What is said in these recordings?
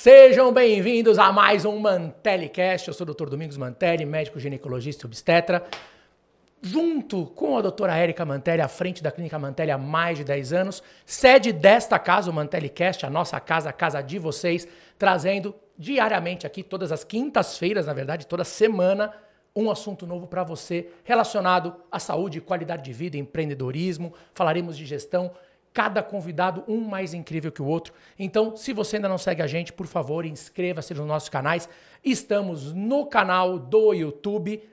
Sejam bem-vindos a mais um ManteliCast. Eu sou o Dr. Domingos Mantelli, médico ginecologista e obstetra. Junto com a doutora Érica Mantelli, à frente da Clínica Mantelli há mais de 10 anos, sede desta casa, o ManteliCast, a nossa casa, a casa de vocês, trazendo diariamente aqui, todas as quintas-feiras, na verdade, toda semana, um assunto novo para você relacionado à saúde, qualidade de vida, empreendedorismo. Falaremos de gestão. Cada convidado, um mais incrível que o outro. Então, se você ainda não segue a gente, por favor, inscreva-se nos nossos canais. Estamos no canal do YouTube,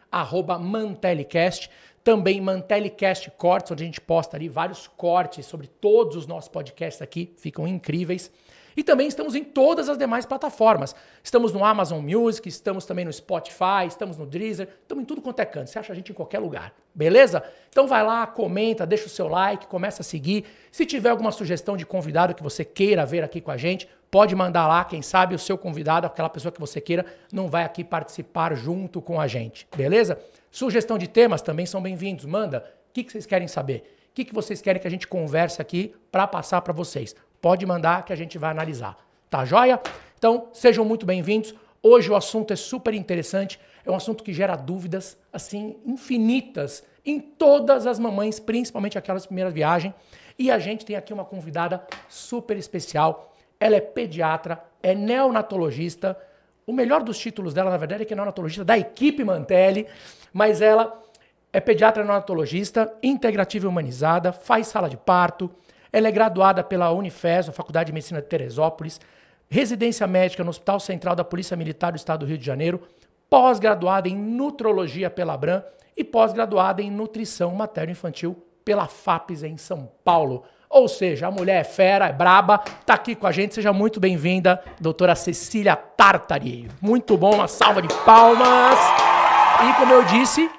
@ManteliCast. Também ManteliCast Cortes, onde a gente posta ali vários cortes sobre todos os nossos podcasts aqui. Ficam incríveis. E também estamos em todas as demais plataformas. Estamos no Amazon Music, estamos também no Spotify, estamos no Deezer, estamos em tudo quanto é canto. Você acha a gente em qualquer lugar, beleza? Então vai lá, comenta, deixa o seu like, começa a seguir. Se tiver alguma sugestão de convidado que você queira ver aqui com a gente, pode mandar lá. Quem sabe o seu convidado, aquela pessoa que você queira, não vai aqui participar junto com a gente, beleza? Sugestão de temas também são bem-vindos. Manda, o que vocês querem saber? O que vocês querem que a gente converse aqui para passar para vocês? Pode mandar que a gente vai analisar. Tá joia? Então, sejam muito bem-vindos. Hoje o assunto é super interessante. É um assunto que gera dúvidas, assim, infinitas em todas as mamães, principalmente aquelas de primeira viagem. E a gente tem aqui uma convidada super especial. Ela é pediatra, é neonatologista. O melhor dos títulos dela, na verdade, é que é neonatologista da equipe Mantelli. Mas ela é pediatra neonatologista, integrativa e humanizada, faz sala de parto. Ela é graduada pela Unifes, a Faculdade de Medicina de Teresópolis, residência médica no Hospital Central da Polícia Militar do Estado do Rio de Janeiro, pós-graduada em Nutrologia pela Abram e pós-graduada em Nutrição Materno-Infantil pela FAPES em São Paulo. Ou seja, a mulher é fera, é braba, tá aqui com a gente. Seja muito bem-vinda, doutora Cecília Tartari. Muito bom, uma salva de palmas. E como eu disse,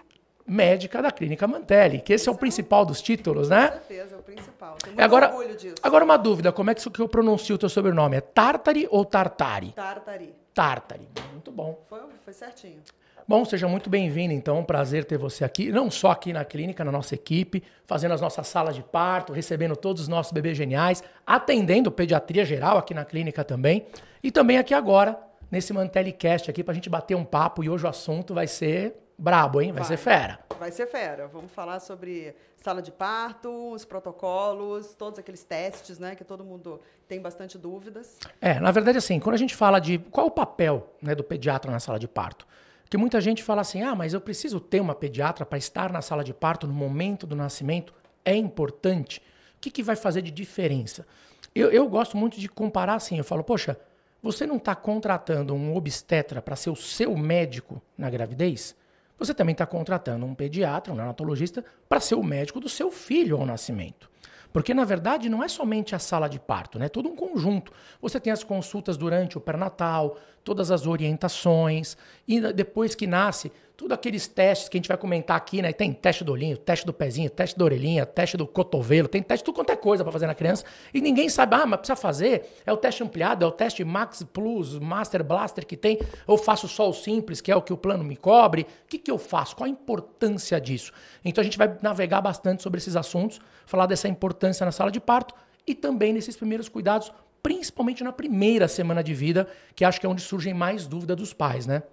médica da Clínica Mantelli, que esse é o principal dos títulos, né? Com certeza, é o principal. Tenho muito orgulho disso. Agora uma dúvida, como é que eu pronuncio o teu sobrenome? É Tartari ou Tartari? Tartari. Tartari, muito bom. Foi certinho. Bom, seja muito bem-vindo, então, um prazer ter você aqui, não só aqui na clínica, na nossa equipe, fazendo as nossas salas de parto, recebendo todos os nossos bebês geniais, atendendo pediatria geral aqui na clínica também, e também aqui agora, nesse ManteliCast aqui, pra gente bater um papo, e hoje o assunto vai ser brabo, hein? Vai ser fera. Vai ser fera. Vamos falar sobre sala de parto, os protocolos, todos aqueles testes, né? Que todo mundo tem bastante dúvidas. Na verdade, assim, quando a gente fala de qual o papel, né, do pediatra na sala de parto, porque muita gente fala assim, mas eu preciso ter uma pediatra para estar na sala de parto no momento do nascimento. É importante. O que vai fazer de diferença? Eu gosto muito de comparar assim, eu falo, poxa, você não está contratando um obstetra para ser o seu médico na gravidez? Você também está contratando um pediatra, um neonatologista, para ser o médico do seu filho ao nascimento. Porque, na verdade, não é somente a sala de parto, né? É todo um conjunto. Você tem as consultas durante o pré-natal, todas as orientações, e depois que nasce, todos aqueles testes que a gente vai comentar aqui, né? Tem teste do olhinho, teste do pezinho, teste da orelhinha, teste do cotovelo, tem teste de tudo quanto é coisa para fazer na criança, e ninguém sabe, mas precisa fazer, é o teste ampliado, é o teste Max Plus, Master Blaster que tem, eu faço só o simples, que é o que o plano me cobre, o que eu faço? Qual a importância disso? Então a gente vai navegar bastante sobre esses assuntos, falar dessa importância na sala de parto e também nesses primeiros cuidados, principalmente na primeira semana de vida, que acho que é onde surgem mais dúvidas dos pais, né?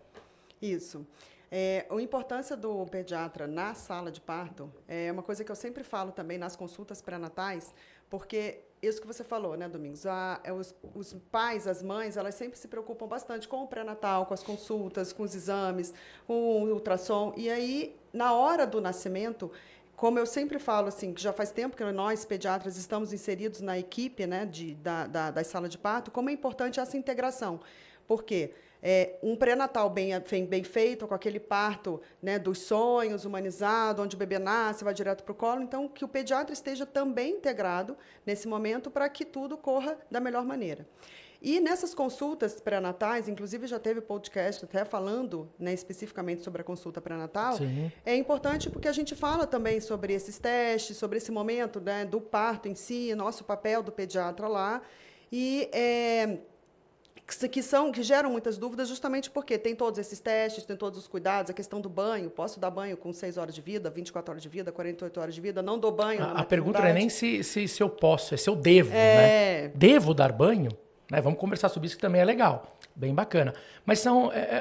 Isso. A importância do pediatra na sala de parto é uma coisa que eu sempre falo também nas consultas pré-natais, porque isso que você falou, né, Domingos? Os pais, as mães, elas sempre se preocupam bastante com o pré-natal, com as consultas, com os exames, com o ultrassom. E aí, na hora do nascimento, como eu sempre falo, assim, que já faz tempo que nós, pediatras, estamos inseridos na equipe, né, da sala de parto, como é importante essa integração. Por quê? Um pré-natal bem feito, com aquele parto, né, dos sonhos, humanizado, onde o bebê nasce, vai direto para o colo. Então, que o pediatra esteja também integrado nesse momento para que tudo corra da melhor maneira. E nessas consultas pré-natais, inclusive já teve podcast até falando, né, especificamente sobre a consulta pré-natal, é importante porque a gente fala também sobre esses testes, sobre esse momento, né, do parto em si, nosso papel do pediatra lá, e que geram muitas dúvidas justamente porque tem todos esses testes, tem todos os cuidados, a questão do banho, posso dar banho com 6 horas de vida, 24 horas de vida, 48 horas de vida, não dou banho. A pergunta não é nem se eu posso, é se eu devo, né? Devo dar banho? né? Vamos conversar sobre isso que também é legal, bem bacana. Mas é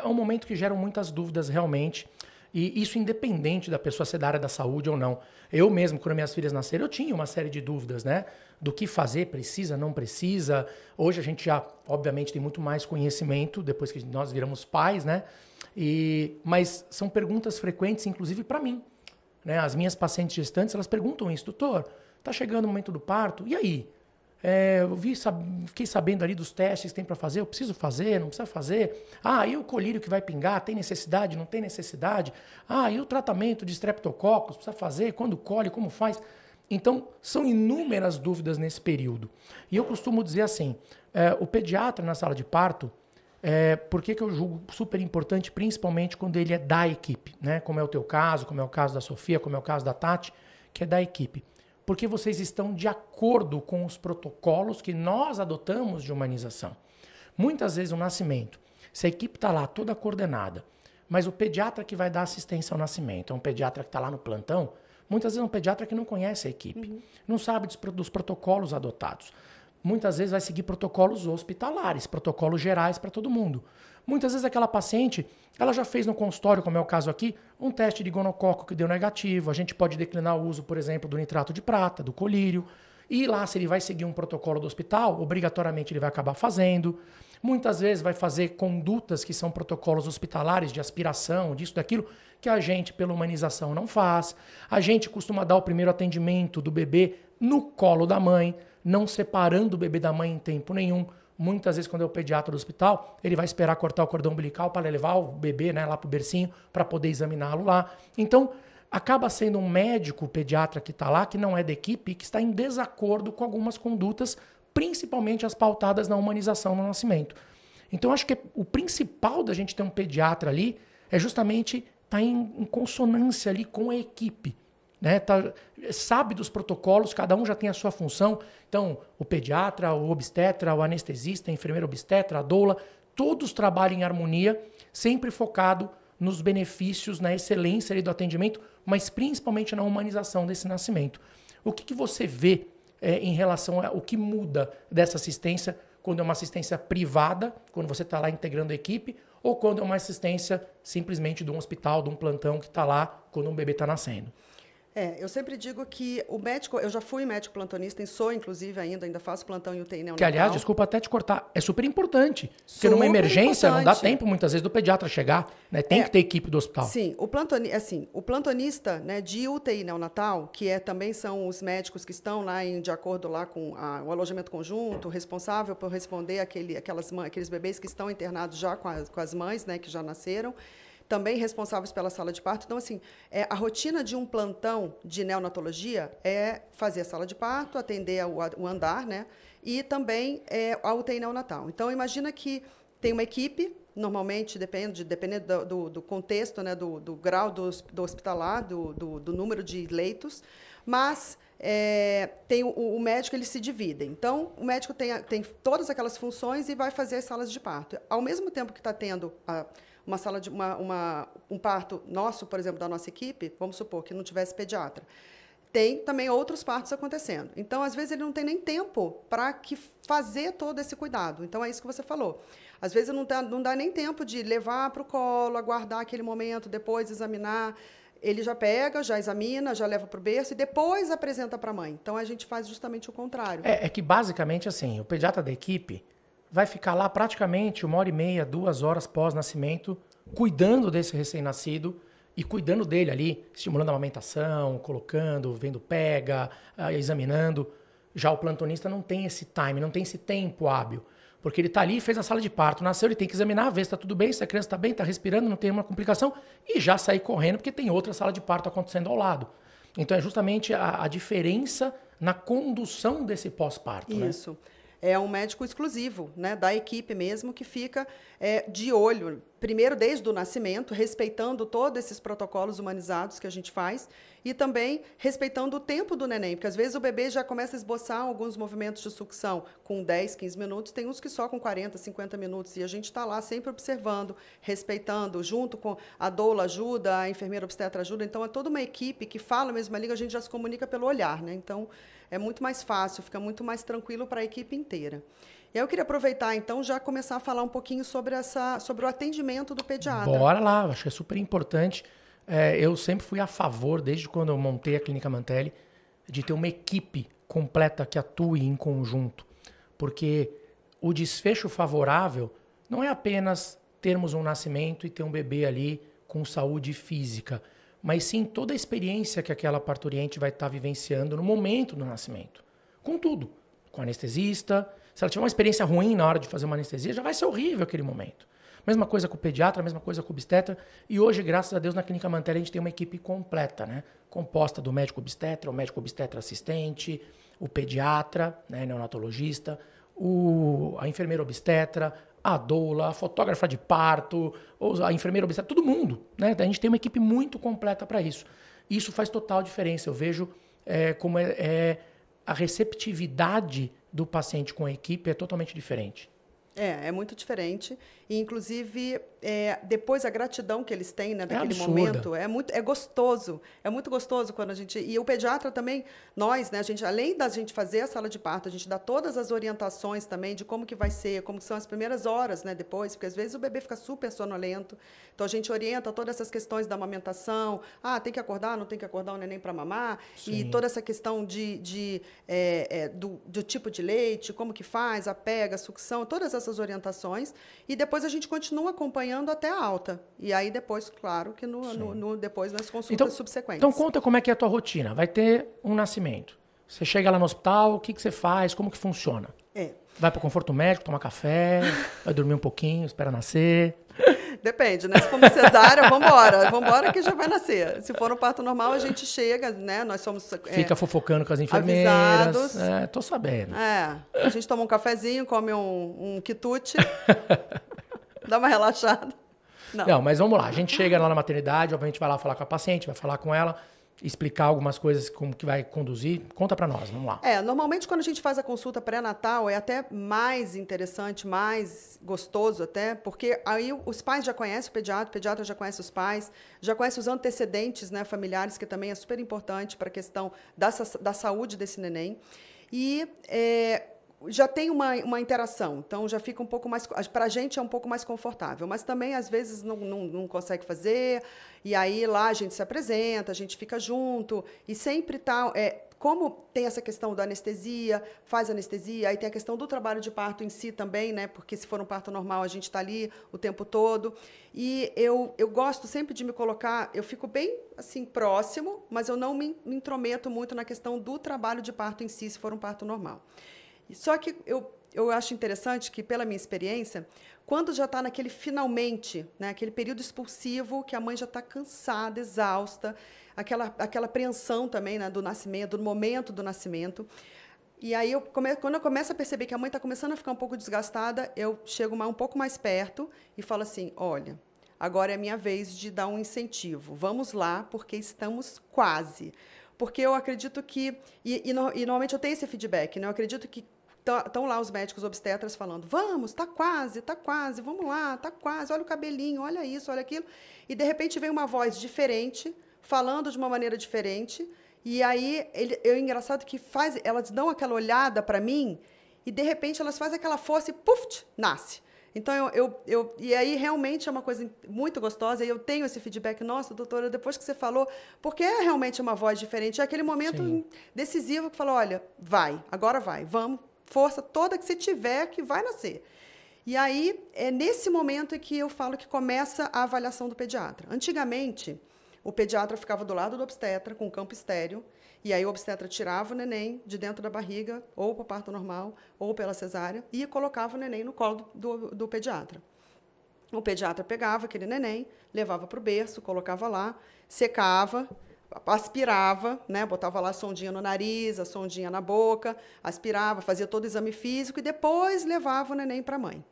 um momento que geram muitas dúvidas realmente, e isso independente da pessoa ser da área da saúde ou não. Eu mesmo, quando minhas filhas nasceram, eu tinha uma série de dúvidas, né? Do que fazer, precisa, não precisa. Hoje a gente já, obviamente, tem muito mais conhecimento, depois que nós viramos pais, né? Mas são perguntas frequentes, inclusive para mim, né? As minhas pacientes gestantes, elas perguntam isso: doutor, tá chegando o momento do parto, e aí? Fiquei sabendo ali dos testes que tem para fazer, eu preciso fazer, não precisa fazer? Ah, e o colírio que vai pingar, tem necessidade, não tem necessidade? Ah, e o tratamento de streptococcus, precisa fazer? Quando colhe, como faz? Então, são inúmeras dúvidas nesse período. E eu costumo dizer assim, o pediatra na sala de parto, por que eu julgo super importante, principalmente quando ele é da equipe, né? Como é o teu caso, como é o caso da Sofia, como é o caso da Tati, que é da equipe. Porque vocês estão de acordo com os protocolos que nós adotamos de humanização. Muitas vezes o nascimento, se a equipe está lá toda coordenada, mas o pediatra que vai dar assistência ao nascimento é um pediatra que está lá no plantão, muitas vezes é um pediatra que não conhece a equipe, não sabe dos protocolos adotados. Muitas vezes vai seguir protocolos hospitalares, protocolos gerais para todo mundo. Muitas vezes aquela paciente, ela já fez no consultório, como é o caso aqui, um teste de gonococo que deu negativo. A gente pode declinar o uso, por exemplo, do nitrato de prata, do colírio. E lá, se ele vai seguir um protocolo do hospital, obrigatoriamente ele vai acabar fazendo. Muitas vezes vai fazer condutas que são protocolos hospitalares de aspiração, disso, daquilo, que a gente, pela humanização, não faz. A gente costuma dar o primeiro atendimento do bebê no colo da mãe, não separando o bebê da mãe em tempo nenhum. Muitas vezes, quando é o pediatra do hospital, ele vai esperar cortar o cordão umbilical para levar o bebê, né, lá para o bercinho, para poder examiná-lo lá. Então, acaba sendo um médico pediatra que está lá, que não é da equipe, que está em desacordo com algumas condutas, principalmente as pautadas na humanização no nascimento. Então, acho que o principal da gente ter um pediatra ali é justamente estar em consonância ali com a equipe. Né, sabe dos protocolos, cada um já tem a sua função. Então, o pediatra, o obstetra, o anestesista, a enfermeira obstetra, a doula, todos trabalham em harmonia, sempre focado nos benefícios, na excelência ali do atendimento, mas principalmente na humanização desse nascimento. O que você vê em relação ao que muda dessa assistência quando é uma assistência privada, quando você está lá integrando a equipe, ou quando é uma assistência simplesmente de um hospital, de um plantão que está lá quando um bebê está nascendo? Eu sempre digo que o médico, eu já fui médico plantonista e sou, inclusive, ainda faço plantão em UTI neonatal. Que, aliás, desculpa até te cortar, é super importante. Porque numa emergência não dá tempo, muitas vezes, do pediatra chegar, né? Tem que ter equipe do hospital. Sim, o plantonista, né, de UTI neonatal, que também são os médicos que estão lá de acordo lá com o alojamento conjunto, responsável por responder aqueles bebês que estão internados já com as mães, né, que já nasceram, também responsáveis pela sala de parto. Então, assim, a rotina de um plantão de neonatologia é fazer a sala de parto, atender o andar, né? E também a UTI neonatal. Então, imagina que tem uma equipe, normalmente, dependendo do contexto, né? Do grau do hospitalar, do número de leitos, mas tem o médico, eles se dividem. Então, o médico tem todas aquelas funções e vai fazer as salas de parto. Ao mesmo tempo que está tendo uma sala de um parto nosso, por exemplo, da nossa equipe, vamos supor que não tivesse pediatra, tem também outros partos acontecendo. Então, às vezes, ele não tem nem tempo para fazer todo esse cuidado. Então, é isso que você falou. Às vezes, não dá nem tempo de levar para o colo, aguardar aquele momento, depois examinar. Ele já pega, já examina, já leva para o berço e depois apresenta para a mãe. Então, a gente faz justamente o contrário. É que, basicamente, assim, o pediatra da equipe vai ficar lá praticamente 1h30, 2 horas pós-nascimento, cuidando desse recém-nascido e cuidando dele ali, estimulando a amamentação, colocando, vendo pega, examinando. Já o plantonista não tem esse time, não tem esse tempo hábil, porque ele está ali, fez a sala de parto, nasceu, ele tem que examinar, ver se está tudo bem, se a criança está bem, está respirando, não tem uma complicação, e já sair correndo, porque tem outra sala de parto acontecendo ao lado. Então é justamente a diferença na condução desse pós-parto. Isso. Né? É um médico exclusivo, né, da equipe mesmo, que fica de olho, primeiro desde o nascimento, respeitando todos esses protocolos humanizados que a gente faz, e também respeitando o tempo do neném, porque às vezes o bebê já começa a esboçar alguns movimentos de sucção com 10, 15 minutos, tem uns que só com 40, 50 minutos, e a gente está lá sempre observando, respeitando, junto com a doula ajuda, a enfermeira obstetra ajuda, então é toda uma equipe que fala a mesma língua, a gente já se comunica pelo olhar, né? Então, é muito mais fácil, fica muito mais tranquilo para a equipe inteira. E aí eu queria aproveitar, então, já começar a falar um pouquinho sobre o atendimento do pediatra. Bora lá, acho que é super importante. Eu sempre fui a favor, desde quando eu montei a Clínica Mantelli, de ter uma equipe completa que atue em conjunto. Porque o desfecho favorável não é apenas termos um nascimento e ter um bebê ali com saúde física, mas sim toda a experiência que aquela parturiente vai estar vivenciando no momento do nascimento. Com tudo. Com anestesista. Se ela tiver uma experiência ruim na hora de fazer uma anestesia, já vai ser horrível aquele momento. Mesma coisa com o pediatra, mesma coisa com o obstetra. E hoje, graças a Deus, na Clínica Mantelli, a gente tem uma equipe completa, né? Composta do médico obstetra, o médico obstetra assistente, o pediatra, né, neonatologista, a enfermeira obstetra, a doula, a fotógrafa de parto, a enfermeira obstetra, todo mundo, né? A gente tem uma equipe muito completa para isso. Isso faz total diferença. Eu vejo como a receptividade do paciente com a equipe é totalmente diferente. É muito diferente. E, inclusive, depois a gratidão que eles têm, né, daquele absurda. momento, é gostoso. É muito gostoso quando a gente... E o pediatra também, nós, né, além da gente fazer a sala de parto, a gente dá todas as orientações também de como que vai ser, como que são as primeiras horas, né, depois, porque às vezes o bebê fica super sonolento. Então, a gente orienta todas essas questões da amamentação. Tem que acordar, não tem que acordar o neném para mamar. Sim. E toda essa questão do tipo de leite, como que faz, a pega, a sucção, todas essas orientações. E depois a gente continua acompanhando até a alta. E aí depois, claro, que depois nas consultas subsequentes. Então conta como é que é a tua rotina. Vai ter um nascimento. Você chega lá no hospital, o que você faz? Como que funciona? Vai para o conforto médico, toma café, vai dormir um pouquinho, espera nascer. Depende, né? Se for uma cesárea, vambora que já vai nascer. Se for um parto normal, a gente chega, né? Nós somos... Fica fofocando com as enfermeiras. Avisados. Tô sabendo. A gente toma um cafezinho, come um quitute, dá uma relaxada. Não, mas vamos lá. A gente chega lá na maternidade, obviamente vai lá falar com a paciente, vai falar com ela, explicar algumas coisas, como que vai conduzir. Conta pra nós, vamos lá. Normalmente quando a gente faz a consulta pré-natal é até mais interessante, mais gostoso até, porque aí os pais já conhecem o pediatra já conhece os pais, já conhece os antecedentes, né, familiares, que também é super importante para a questão da saúde desse neném. E já tem uma interação, então já fica um pouco mais... Para a gente é um pouco mais confortável, mas também, às vezes, não consegue fazer, e aí lá a gente se apresenta, a gente fica junto, e sempre tá... como tem essa questão da anestesia, faz anestesia, aí tem a questão do trabalho de parto em si também, né? Porque se for um parto normal, a gente está ali o tempo todo. E eu gosto sempre de me colocar... Eu fico bem, assim, próximo, mas eu não me intrometo muito na questão do trabalho de parto em si, se for um parto normal. Só que eu acho interessante que, pela minha experiência, quando já está naquele finalmente, né, aquele período expulsivo, que a mãe já está cansada, exausta, aquela apreensão também, né, do nascimento, do momento do nascimento. E aí, quando eu começo a perceber que a mãe está começando a ficar um pouco desgastada, eu chego um pouco mais perto e falo assim, olha, agora é a minha vez de dar um incentivo. Vamos lá, porque estamos quase. Porque eu acredito que... E normalmente eu tenho esse feedback, né? Eu acredito que estão lá os médicos obstetras falando, vamos, está quase, vamos lá, está quase, olha o cabelinho, olha isso, olha aquilo. E, de repente, vem uma voz diferente, falando de uma maneira diferente, e aí é engraçado que elas dão aquela olhada para mim, e, de repente, elas fazem aquela força e, puf, nasce. Então, e aí realmente é uma coisa muito gostosa, e eu tenho esse feedback, nossa, doutora, depois que você falou, porque é realmente uma voz diferente, é aquele momento decisivo que fala, olha, agora vai, vamos, força toda que você tiver que vai nascer. E aí, é nesse momento que eu falo que começa a avaliação do pediatra. Antigamente, o pediatra ficava do lado do obstetra, com campo estéreo, e aí o obstetra tirava o neném de dentro da barriga, ou para o parto normal, ou pela cesárea, e colocava o neném no colo do pediatra. O pediatra pegava aquele neném, levava para o berço, colocava lá, secava, aspirava, né, botava lá a sondinha no nariz, a sondinha na boca, aspirava, fazia todo o exame físico e depois levava o neném para a mãe.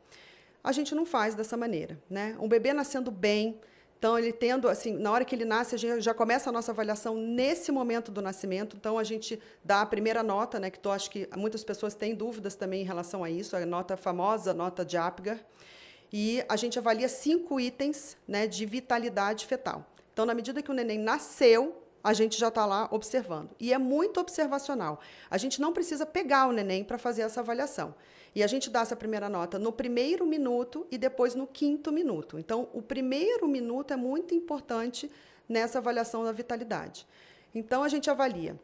A gente não faz dessa maneira, né? Um bebê nascendo bem, então, ele tendo, assim, na hora que ele nasce, a gente já começa a nossa avaliação nesse momento do nascimento. Então, a gente dá a primeira nota, né, que eu acho que muitas pessoas têm dúvidas também em relação a isso, a nota famosa, a nota de Apgar. E a gente avalia 5 itens, né, de vitalidade fetal. Então, na medida que o neném nasceu, a gente já está lá observando. E é muito observacional. A gente não precisa pegar o neném para fazer essa avaliação. E a gente dá essa primeira nota no primeiro minuto e depois no 5º minuto. Então, o primeiro minuto é muito importante nessa avaliação da vitalidade. Então, a gente avalia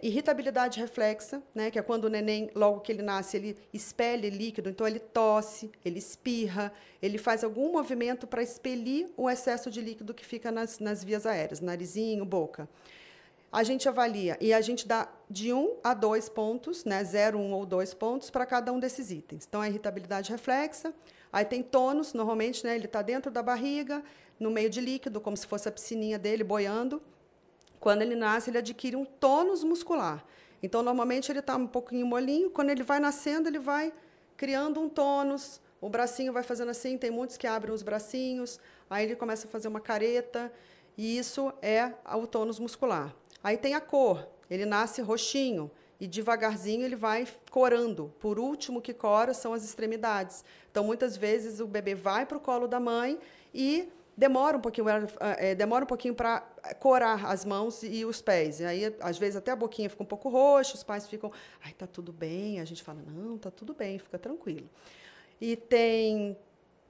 irritabilidade reflexa, né, que é quando o neném, logo que ele nasce, ele expele líquido, então ele tosse, ele espirra, ele faz algum movimento para expelir o excesso de líquido que fica nas vias aéreas, narizinho, boca. A gente avalia e a gente dá de 1 a 2 pontos, né, 0, 1 ou 2 pontos para cada um desses itens. Então, a irritabilidade reflexa, aí tem tônus, normalmente, né, ele está dentro da barriga, no meio de líquido, como se fosse a piscininha dele boiando. Quando ele nasce, ele adquire um tônus muscular. Então, normalmente, ele está um pouquinho molinho. Quando ele vai nascendo, ele vai criando um tônus. O bracinho vai fazendo assim. Tem muitos que abrem os bracinhos. Aí ele começa a fazer uma careta. E isso é o tônus muscular. Aí tem a cor. Ele nasce roxinho. E, devagarzinho, ele vai corando. Por último que cora são as extremidades. Então, muitas vezes, o bebê vai para o colo da mãe e demora um pouquinho para corar as mãos e os pés. E aí, às vezes, até a boquinha fica um pouco roxa, os pais ficam, ai, tá tudo bem. A gente fala, não, tá tudo bem, fica tranquilo. E tem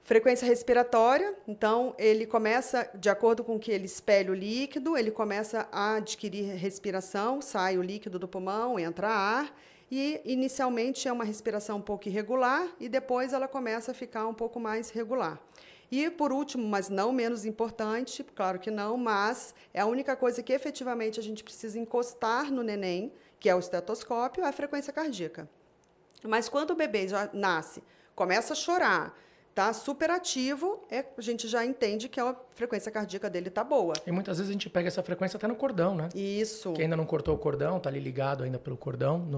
frequência respiratória, então, ele começa, de acordo com que ele espelha o líquido, ele começa a adquirir respiração, sai o líquido do pulmão, entra ar, e, inicialmente, é uma respiração um pouco irregular, e depois ela começa a ficar um pouco mais regular. E, por último, mas não menos importante, claro que não, mas é a única coisa que efetivamente a gente precisa encostar no neném, que é o estetoscópio, é a frequência cardíaca. Mas quando o bebê já nasce, começa a chorar, está super ativo, a gente já entende que a frequência cardíaca dele está boa. E muitas vezes a gente pega essa frequência até no cordão, né? Isso. Quem ainda não cortou o cordão, está ali ligado ainda pelo cordão.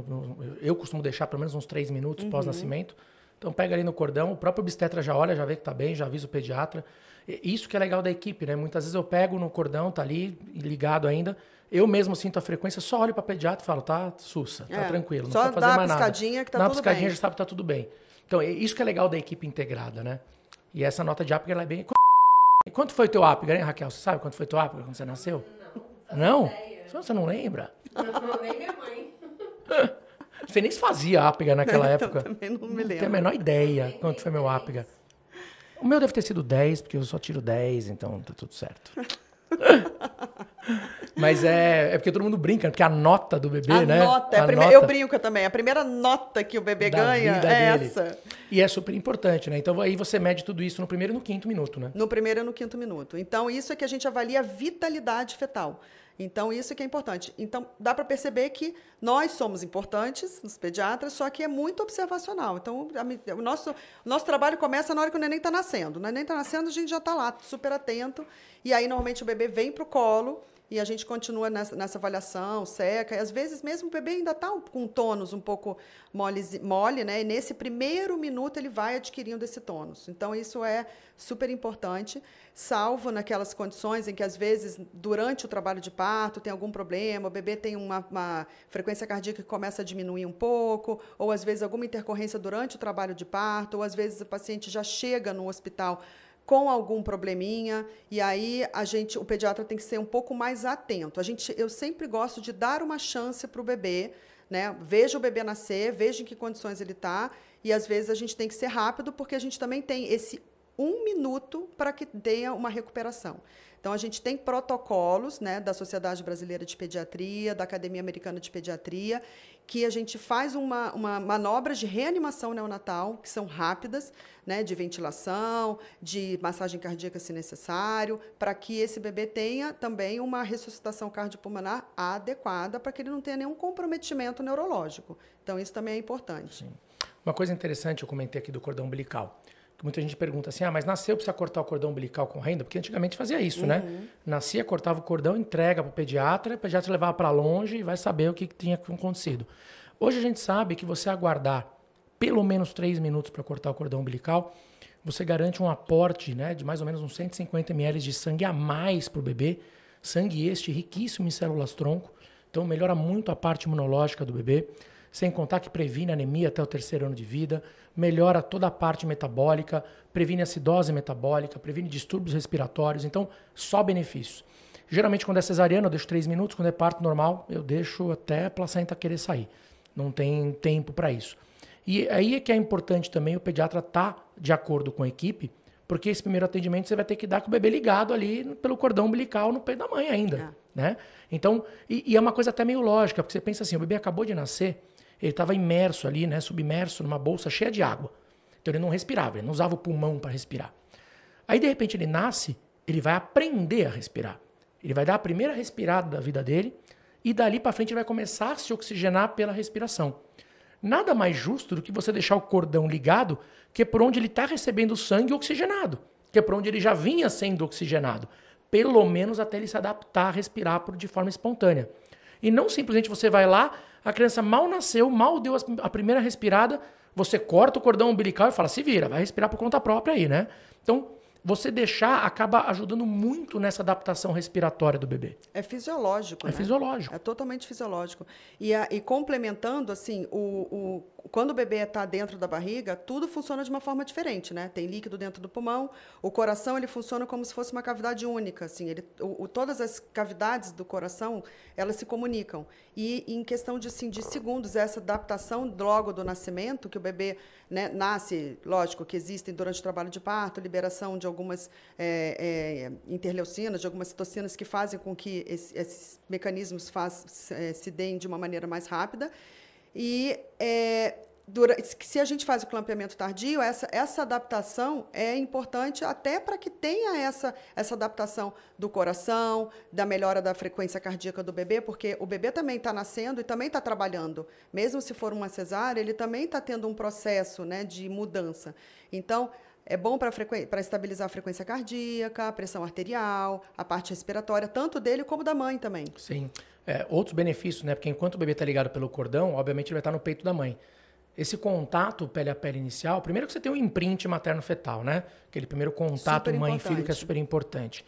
Eu costumo deixar pelo menos uns 3 minutos pós-nascimento. Então, pega ali no cordão, o próprio obstetra já olha, já vê que tá bem, já avisa o pediatra. Isso que é legal da equipe, né? Muitas vezes eu pego no cordão, tá ali, ligado ainda. Eu mesmo sinto a frequência, só olho para pediatra e falo, tá sussa, tá tranquilo, não precisa fazer mais nada. Só dá uma piscadinha que tá tudo bem. Dá uma piscadinha, já sabe que tá tudo bem. Então, isso que é legal da equipe integrada, né? E essa nota de Apgar, ela é bem... Quanto foi teu Apgar, hein, Raquel? Você sabe quanto foi teu Apgar quando você nasceu? Não? Você não lembra? Não, nem minha mãe. Você nem se fazia Apgar naquela época. Também não me lembro. Não tenho a menor ideia quanto foi meu Apgar. O meu deve ter sido 10, porque eu só tiro 10, então tá tudo certo. Mas é porque todo mundo brinca, porque a nota do bebê, né? Eu brinco também. A primeira nota que o bebê ganha é dele. essa. E é super importante, né? Então aí você mede tudo isso no primeiro e no 5º minuto, né? No primeiro e no 5º minuto. Então, isso é que a gente avalia a vitalidade fetal. Então, isso é que é importante. Então, dá para perceber que nós somos importantes, os pediatras, só que é muito observacional. Então, o nosso trabalho começa na hora que o neném está nascendo. O neném está nascendo, a gente já está lá, super atento. E aí, normalmente, o bebê vem para o colo e a gente continua nessa avaliação, seca. E, às vezes, mesmo o bebê ainda está com um tônus um pouco mole, né? E nesse primeiro minuto, ele vai adquirindo esse tônus. Então, isso é super importante, salvo naquelas condições em que, às vezes, durante o trabalho de parto, tem algum problema, o bebê tem uma frequência cardíaca que começa a diminuir um pouco, ou, às vezes, alguma intercorrência durante o trabalho de parto, ou, às vezes, o paciente já chega no hospital com algum probleminha, e aí o pediatra tem que ser um pouco mais atento. Eu sempre gosto de dar uma chance para o bebê, né? Veja o bebê nascer, veja em que condições ele está, e às vezes a gente tem que ser rápido, porque a gente também tem esse 1 minuto para que tenha uma recuperação. Então, a gente tem protocolos, né, da Sociedade Brasileira de Pediatria, da Academia Americana de Pediatria, que a gente faz uma manobras de reanimação neonatal, que são rápidas, né, de ventilação, de massagem cardíaca, se necessário, para que esse bebê tenha também uma ressuscitação cardiopulmonar adequada, para que ele não tenha nenhum comprometimento neurológico. Então, isso também é importante. Sim. Uma coisa interessante, eu comentei aqui do cordão umbilical. Muita gente pergunta assim, mas nasceu, precisa cortar o cordão umbilical com renda? Porque antigamente fazia isso, né? Nascia, cortava o cordão, entrega para o pediatra levava para longe e vai saber o que tinha acontecido. Hoje a gente sabe que você aguardar pelo menos 3 minutos para cortar o cordão umbilical, você garante um aporte, né, de mais ou menos uns 150 ml de sangue a mais para o bebê. Sangue este riquíssimo em células-tronco, então melhora muito a parte imunológica do bebê. Sem contar que previne anemia até o 3º ano de vida, melhora toda a parte metabólica, previne acidose metabólica, previne distúrbios respiratórios, então só benefícios. Geralmente, quando é cesariana, eu deixo 3 minutos. Quando é parto normal, eu deixo até a placenta querer sair. Não tem tempo para isso. E aí é que é importante também o pediatra estar de acordo com a equipe, porque esse primeiro atendimento você vai ter que dar com o bebê ligado ali pelo cordão umbilical no peito da mãe ainda. Né? Então, e é uma coisa até meio lógica, porque você pensa assim, o bebê acabou de nascer, ele estava imerso ali, né, submerso numa bolsa cheia de água. Então ele não respirava, ele não usava o pulmão para respirar. Aí, de repente, ele nasce, ele vai aprender a respirar. Ele vai dar a primeira respirada da vida dele e dali para frente ele vai começar a se oxigenar pela respiração. Nada mais justo do que você deixar o cordão ligado, que é por onde ele está recebendo sangue oxigenado, que é por onde ele já vinha sendo oxigenado, pelo menos até ele se adaptar a respirar de forma espontânea. E não simplesmente você vai lá, a criança mal nasceu, mal deu a primeira respirada, você corta o cordão umbilical e fala, se vira, vai respirar por conta própria aí, né? Então, você deixar acaba ajudando muito nessa adaptação respiratória do bebê. É fisiológico, né? É fisiológico. É totalmente fisiológico. E complementando, assim, quando o bebê está dentro da barriga, tudo funciona de uma forma diferente, né? Tem líquido dentro do pulmão, o coração ele funciona como se fosse uma cavidade única, assim. Todas as cavidades do coração, elas se comunicam. E em questão de segundos, essa adaptação logo do nascimento, que o bebê, né, nasce, lógico que existem durante o trabalho de parto, liberação de algumas interleucinas, de algumas citocinas que fazem com que esses mecanismos se deem de uma maneira mais rápida. E se a gente faz o clampeamento tardio, essa adaptação é importante até para que tenha essa adaptação do coração, da melhora da frequência cardíaca do bebê, porque o bebê também está nascendo e também está trabalhando. Mesmo se for uma cesárea, ele também está tendo um processo, né, de mudança. Então, é bom para estabilizar a frequência cardíaca, a pressão arterial, a parte respiratória, tanto dele como da mãe também. Sim. Outros benefícios, né? Porque enquanto o bebê está ligado pelo cordão, obviamente ele vai estar no peito da mãe. Esse contato pele a pele inicial, primeiro que você tem um imprint materno-fetal, né? Aquele primeiro contato mãe-filho que é super importante.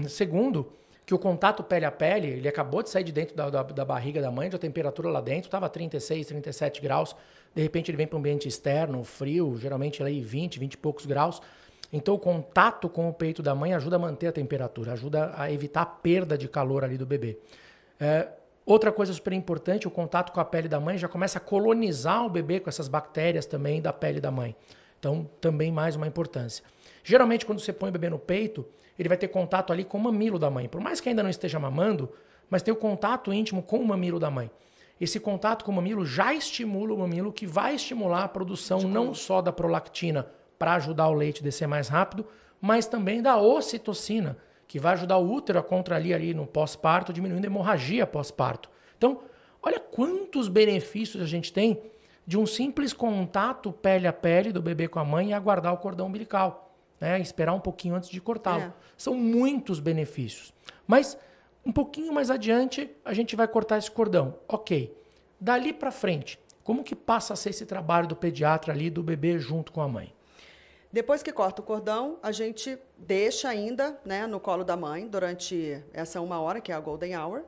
Segundo, que o contato pele a pele, ele acabou de sair de dentro da barriga da mãe, a temperatura lá dentro estava 36, 37 graus. De repente ele vem para um ambiente externo, frio, geralmente aí 20 e poucos graus. Então o contato com o peito da mãe ajuda a manter a temperatura, ajuda a evitar a perda de calor ali do bebê. Outra coisa super importante, o contato com a pele da mãe já começa a colonizar o bebê com essas bactérias também da pele da mãe. Então, também mais uma importância. Geralmente, quando você põe o bebê no peito, ele vai ter contato ali com o mamilo da mãe. Por mais que ainda não esteja mamando, mas tem o contato íntimo com o mamilo da mãe. Esse contato com o mamilo já estimula o mamilo, que vai estimular a produção não só da prolactina para ajudar o leite a descer mais rápido, mas também da ocitocina, que vai ajudar o útero a contrair ali no pós-parto, diminuindo a hemorragia pós-parto. Então, olha quantos benefícios a gente tem de um simples contato pele a pele do bebê com a mãe e aguardar o cordão umbilical, né? Esperar um pouquinho antes de cortá-lo. São muitos benefícios. Mas, um pouquinho mais adiante, a gente vai cortar esse cordão. Ok. Dali para frente, como que passa a ser esse trabalho do pediatra ali, do bebê junto com a mãe? Depois que corta o cordão, a gente deixa ainda, né, no colo da mãe durante essa 1 hora, que é a golden hour.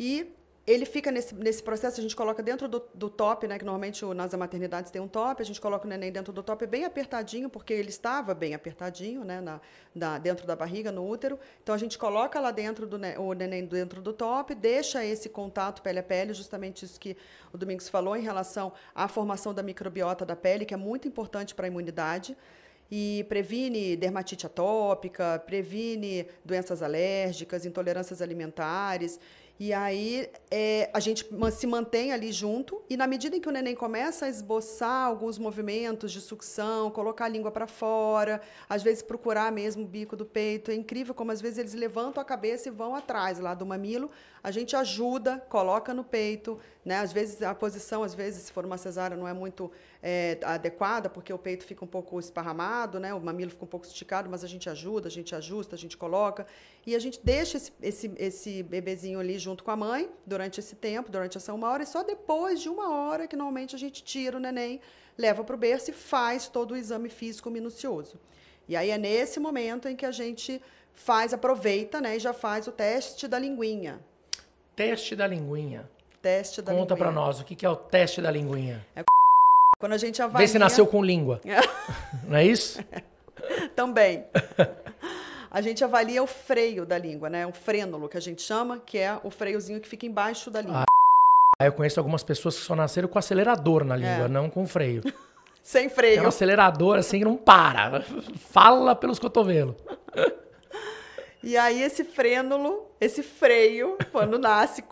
E ele fica nesse processo, a gente coloca dentro do top, né, que normalmente nas maternidades tem um top, a gente coloca o neném dentro do top bem apertadinho, porque ele estava bem apertadinho, né, dentro da barriga, no útero. Então, a gente coloca lá dentro o neném dentro do top, deixa esse contato pele a pele, justamente isso que o Domingos falou em relação à formação da microbiota da pele, que é muito importante para a imunidade. E previne dermatite atópica, previne doenças alérgicas, intolerâncias alimentares. E aí a gente se mantém ali junto e na medida em que o neném começa a esboçar alguns movimentos de sucção, colocar a língua para fora, às vezes procurar mesmo o bico do peito, é incrível como às vezes eles levantam a cabeça e vão atrás lá do mamilo, a gente ajuda, coloca no peito, né? Às vezes a posição, às vezes se for uma cesárea não é muito adequada, porque o peito fica um pouco esparramado, né? O mamilo fica um pouco esticado, mas a gente ajuda, a gente ajusta, a gente coloca e a gente deixa esse bebezinho ali junto com a mãe durante esse tempo, durante essa 1 hora, e só depois de 1 hora que normalmente a gente tira o neném, leva para o berço e faz todo o exame físico minucioso. E aí é nesse momento em que a gente aproveita, né, e já faz o teste da linguinha. Teste da linguinha. Teste da linguinha. Conta para nós, o que é o teste da linguinha? Quando a gente avalia... Vê se nasceu com língua. Não é isso? Também. A gente avalia o freio da língua, né? O frênulo, que a gente chama, que é o freiozinho que fica embaixo da língua. Eu conheço algumas pessoas que só nasceram com acelerador na língua, não com freio. Sem freio. É um acelerador assim que não para. Fala pelos cotovelos. E aí esse frênulo, esse freio, quando nasce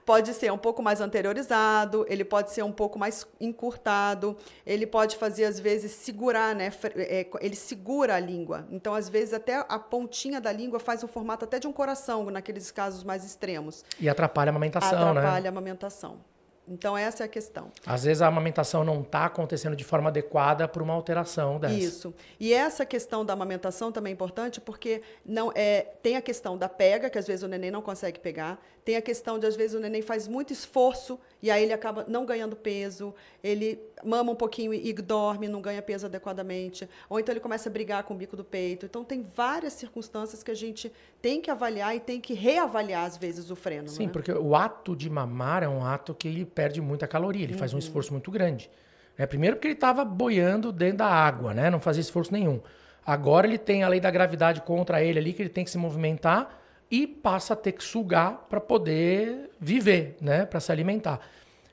pode ser um pouco mais anteriorizado, ele pode ser um pouco mais encurtado, ele pode fazer, às vezes, segurar, né? Ele segura a língua. Então, às vezes, até a pontinha da língua faz o formato até de um coração, naqueles casos mais extremos. E atrapalha a amamentação, Atrapalha a amamentação. Então, essa é a questão. Às vezes a amamentação não está acontecendo de forma adequada por uma alteração dessa. Isso. E essa questão da amamentação também é importante porque tem a questão da pega, que às vezes o neném não consegue pegar. Tem a questão de, às vezes, o neném faz muito esforço e aí ele acaba não ganhando peso. Ele mama um pouquinho e dorme, não ganha peso adequadamente. Ou então ele começa a brigar com o bico do peito. Então, tem várias circunstâncias que a gente tem que avaliar e tem que reavaliar, às vezes, o freno. Sim, né? porque o ato de mamar é um ato que ele perde muita caloria, ele faz um esforço muito grande. Primeiro porque ele estava boiando dentro da água, né? Não fazia esforço nenhum. Agora ele tem a lei da gravidade contra ele ali, que ele tem que se movimentar e passa a ter que sugar para poder viver, né? Para se alimentar.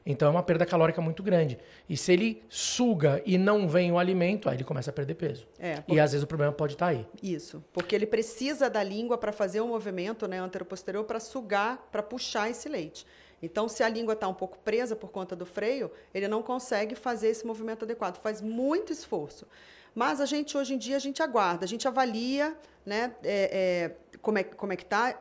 Então é uma perda calórica muito grande. E se ele suga e não vem o alimento, aí ele começa a perder peso. E às vezes o problema pode estar aí. Isso, porque ele precisa da língua para fazer um movimento, né, anteroposterior, para sugar, para puxar esse leite. Então, se a língua está um pouco presa por conta do freio, ele não consegue fazer esse movimento adequado, faz muito esforço. Mas hoje em dia, a gente aguarda, a gente avalia, né, como é que está,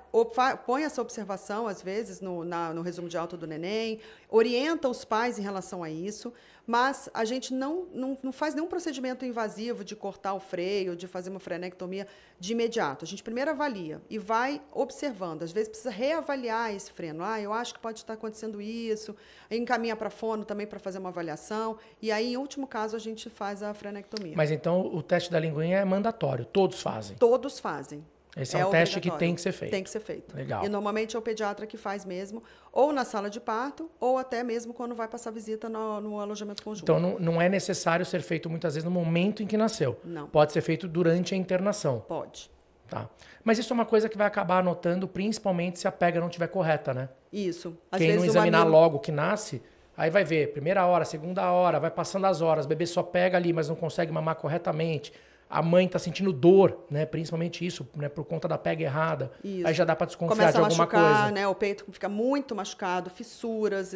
põe essa observação, às vezes, no resumo de alta do neném, orienta os pais em relação a isso, mas a gente não faz nenhum procedimento invasivo de cortar o freio, de fazer uma frenectomia de imediato. A gente primeiro avalia e vai observando. Às vezes precisa reavaliar esse freno. Eu acho que pode estar acontecendo isso. Encaminha para fono também para fazer uma avaliação. E aí, em último caso, a gente faz a frenectomia. Mas então o teste da linguinha é mandatório, todos fazem? Todos fazem. Esse é um teste que tem que ser feito. Tem que ser feito. Legal. E normalmente é o pediatra que faz mesmo, ou na sala de parto, ou até mesmo quando vai passar visita no alojamento conjunto. Então não é necessário ser feito muitas vezes no momento em que nasceu. Não. Pode ser feito durante a internação. Pode. Tá. Mas isso é uma coisa que vai acabar anotando, principalmente se a pega não estiver correta, né? Isso. Quem não examinar logo que nasce, aí vai ver, primeira hora, segunda hora, vai passando as horas, o bebê só pega ali, mas não consegue mamar corretamente. A mãe está sentindo dor, né? Principalmente isso, né? Por conta da pega errada. Isso. Aí já dá para desconfiar de alguma coisa. Começa a machucar, né? O peito fica muito machucado, fissuras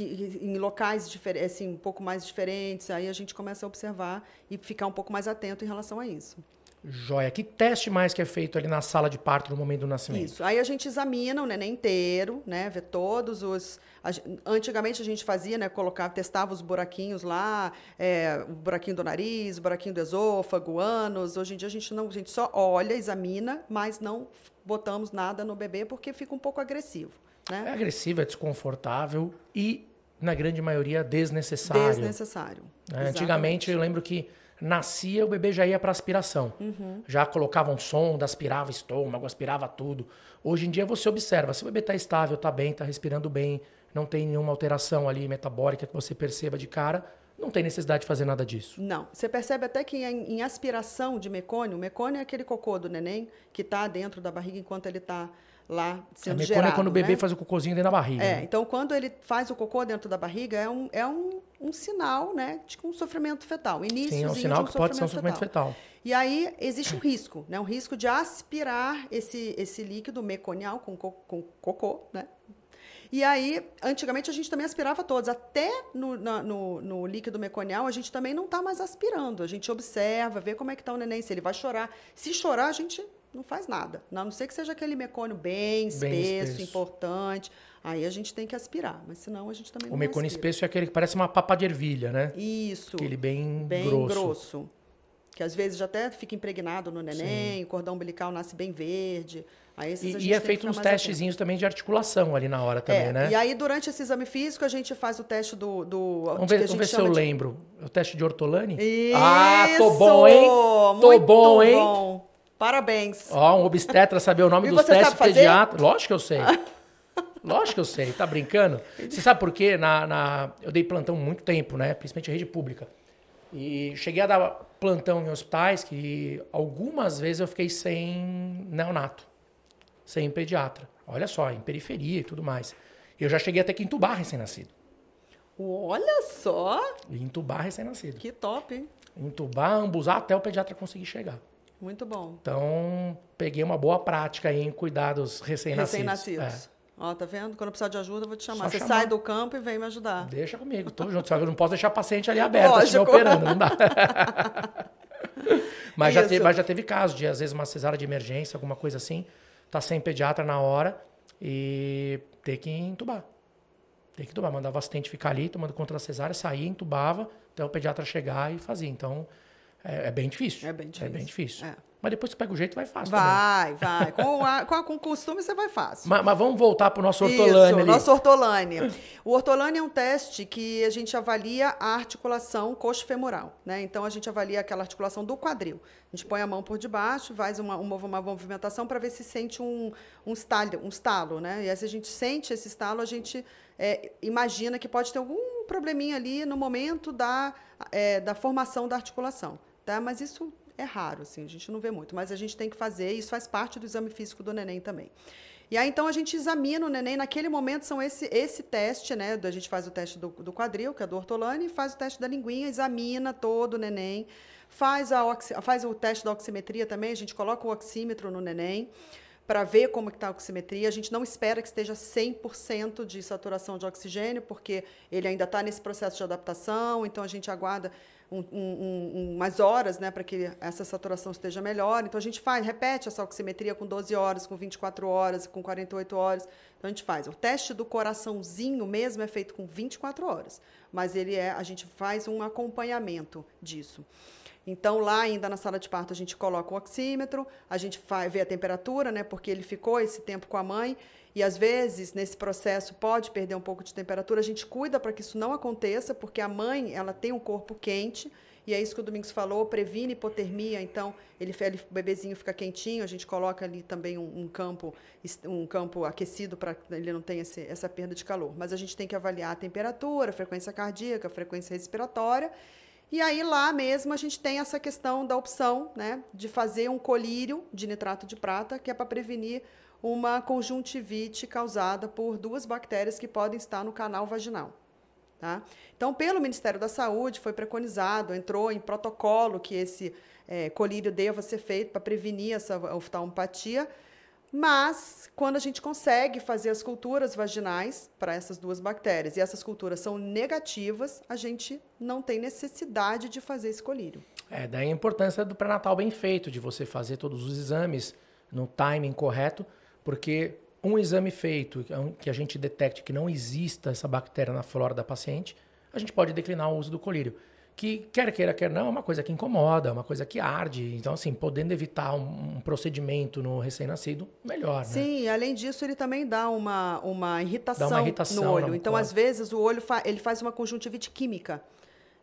em locais assim, um pouco mais diferentes. Aí a gente começa a observar e ficar um pouco mais atento em relação a isso. Joia. Que teste mais que é feito ali na sala de parto no momento do nascimento? Isso. Aí a gente examina o neném inteiro, né? Vê todos os... Antigamente a gente fazia, né? Testava os buraquinhos lá, o buraquinho do nariz, o buraquinho do esôfago, ânus. Hoje em dia a gente só olha, examina, mas não botamos nada no bebê porque fica um pouco agressivo, né? É agressivo, é desconfortável e, na grande maioria, desnecessário. Desnecessário. Antigamente eu lembro que nascia, o bebê já ia para aspiração. Já colocava um sonda, aspirava estômago, aspirava tudo. Hoje em dia você observa, se o bebê está estável, está bem, está respirando bem, não tem nenhuma alteração ali metabólica que você perceba de cara, não tem necessidade de fazer nada disso. Não. Você percebe até que em aspiração de mecônio, o mecônio é aquele cocô do neném que está dentro da barriga enquanto ele está lá sendo gerado. É quando o bebê faz o cocôzinho dentro da barriga. Né? Então, quando ele faz o cocô dentro da barriga, é um sinal, né, de um sofrimento fetal. Sim, é um sinal que pode ser um sofrimento fetal. E aí existe um risco, né, um risco de aspirar esse líquido meconial com cocô, né? E aí, antigamente a gente também aspirava todos. Até no líquido meconial, a gente também não está mais aspirando. A gente observa, vê como é que está o neném, se ele vai chorar. Se chorar, a gente não faz nada. A não ser que seja aquele mecônio bem espesso, importante. Aí a gente tem que aspirar, mas senão a gente também não aspira. O mecônio espesso é aquele que parece uma papa de ervilha, né? Isso. Aquele bem grosso. Que às vezes já até fica impregnado no neném, Sim. O cordão umbilical nasce bem verde. Aí e é feito uns testezinhos também de articulação ali na hora também, né? E aí, durante esse exame físico, a gente faz o teste do vamos ver se eu lembro. O teste de Ortolani? Isso! Tô bom, hein? Tô bom, hein? Bom. Parabéns. Um obstetra saber o nome dos testes pediátricos. Lógico que eu sei. Lógico que eu sei. Tá brincando? Você sabe por quê? Eu dei plantão muito tempo, né? Principalmente em rede pública. E cheguei a dar plantão em hospitais que algumas vezes eu fiquei sem neonato, sem pediatra. Olha só, em periferia e tudo mais. Eu já cheguei até que entubar recém-nascido. Olha só! Entubar recém-nascido. Que top, hein? Entubar, ambusar até o pediatra conseguir chegar. Muito bom. Então, peguei uma boa prática aí em cuidar dos recém-nascidos. Recém-nascidos. Ó, tá vendo? Quando eu precisar de ajuda, eu vou te chamar. Só Você chamar. sai do campo e vem me ajudar. Deixa comigo, tô junto. Só que eu não posso deixar paciente ali aberto, assim, Lógico. operando, não dá. mas Isso. já teve caso de, às vezes, uma cesárea de emergência, alguma coisa assim, tá sem pediatra na hora e ter que entubar. Tem que entubar. Mandava o assistente ficar ali, tomando conta da cesárea, saía, entubava, até o pediatra chegar e fazia. Então, é bem difícil. É bem difícil. É bem difícil. É. Mas depois que pega o jeito, vai fácil também. Vai. Com o costume, você vai fácil. Mas vamos voltar pro nosso ortolane ali. Nosso ortolane. O ortolane é um teste que a gente avalia a articulação coxo-femoral, né? Então, a gente avalia aquela articulação do quadril. A gente põe a mão por debaixo, faz uma movimentação para ver se sente um estalo, né? E aí, se a gente sente esse estalo, a gente imagina que pode ter algum probleminha ali no momento da formação da articulação, tá? Mas isso é raro, assim, a gente não vê muito, mas a gente tem que fazer, e isso faz parte do exame físico do neném também. E aí, então, a gente examina o neném, naquele momento, são esse teste, né, a gente faz o teste do quadril, que é do ortolane, e faz o teste da linguinha, examina todo o neném, faz o teste da oximetria também, a gente coloca o oxímetro no neném, para ver como está a oximetria. A gente não espera que esteja 100% de saturação de oxigênio, porque ele ainda está nesse processo de adaptação, então a gente aguarda umas horas, né, para que essa saturação esteja melhor. Então a gente repete essa oximetria com 12 horas, com 24 horas, com 48 horas. Então a gente faz. O teste do coraçãozinho mesmo é feito com 24 horas, mas a gente faz um acompanhamento disso. Então, lá ainda na sala de parto, a gente coloca o oxímetro, a gente vê a temperatura, né, porque ele ficou esse tempo com a mãe, e às vezes, nesse processo, pode perder um pouco de temperatura. A gente cuida para que isso não aconteça, porque a mãe, ela tem um corpo quente, e é isso que o Domingos falou, previne hipotermia, então o bebezinho fica quentinho, a gente coloca ali também um campo aquecido para ele não ter essa perda de calor. Mas a gente tem que avaliar a temperatura, a frequência cardíaca, a frequência respiratória. E aí, lá mesmo, a gente tem essa questão da opção, né, de fazer um colírio de nitrato de prata, que é para prevenir uma conjuntivite causada por 2 bactérias que podem estar no canal vaginal. Tá? Então, pelo Ministério da Saúde, foi preconizado, entrou em protocolo que esse colírio deva ser feito para prevenir essa oftalmopatia. Mas, quando a gente consegue fazer as culturas vaginais para essas 2 bactérias e essas culturas são negativas, a gente não tem necessidade de fazer esse colírio. Daí a importância do pré-natal bem feito, de você fazer todos os exames no timing correto, porque um exame feito, que a gente detecte que não exista essa bactéria na flora da paciente, a gente pode declinar o uso do colírio. Que, quer queira, quer não, é uma coisa que incomoda, é uma coisa que arde. Então, assim, podendo evitar um procedimento no recém-nascido, melhor, né? Sim, além disso, ele também dá uma irritação, no olho. Então, às vezes, o olho ele faz uma conjuntivite química.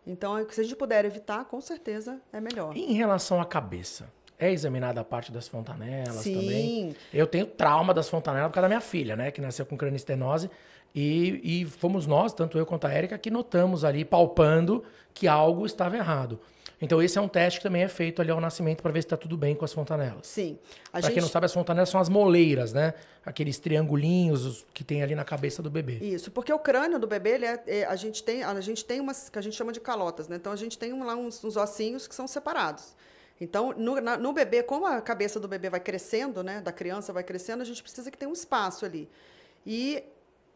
Então, se a gente puder evitar, com certeza é melhor. Em relação à cabeça, é examinada a parte das fontanelas também? Sim. Eu tenho trauma das fontanelas por causa da minha filha, né? Que nasceu com cranistenose. E fomos nós, tanto eu quanto a Érica, que notamos ali, palpando, que algo estava errado. Então, esse é um teste que também é feito ali ao nascimento para ver se está tudo bem com as fontanelas. Sim. Para quem não sabe, as fontanelas são as moleiras, né? Aqueles triangulinhos que tem ali na cabeça do bebê. Isso, porque o crânio do bebê, a gente tem umas que a gente chama de calotas, né? Então, a gente tem lá uns ossinhos que são separados. Então, no bebê, como a cabeça do bebê vai crescendo, né? Da criança vai crescendo, a gente precisa que tenha um espaço ali. E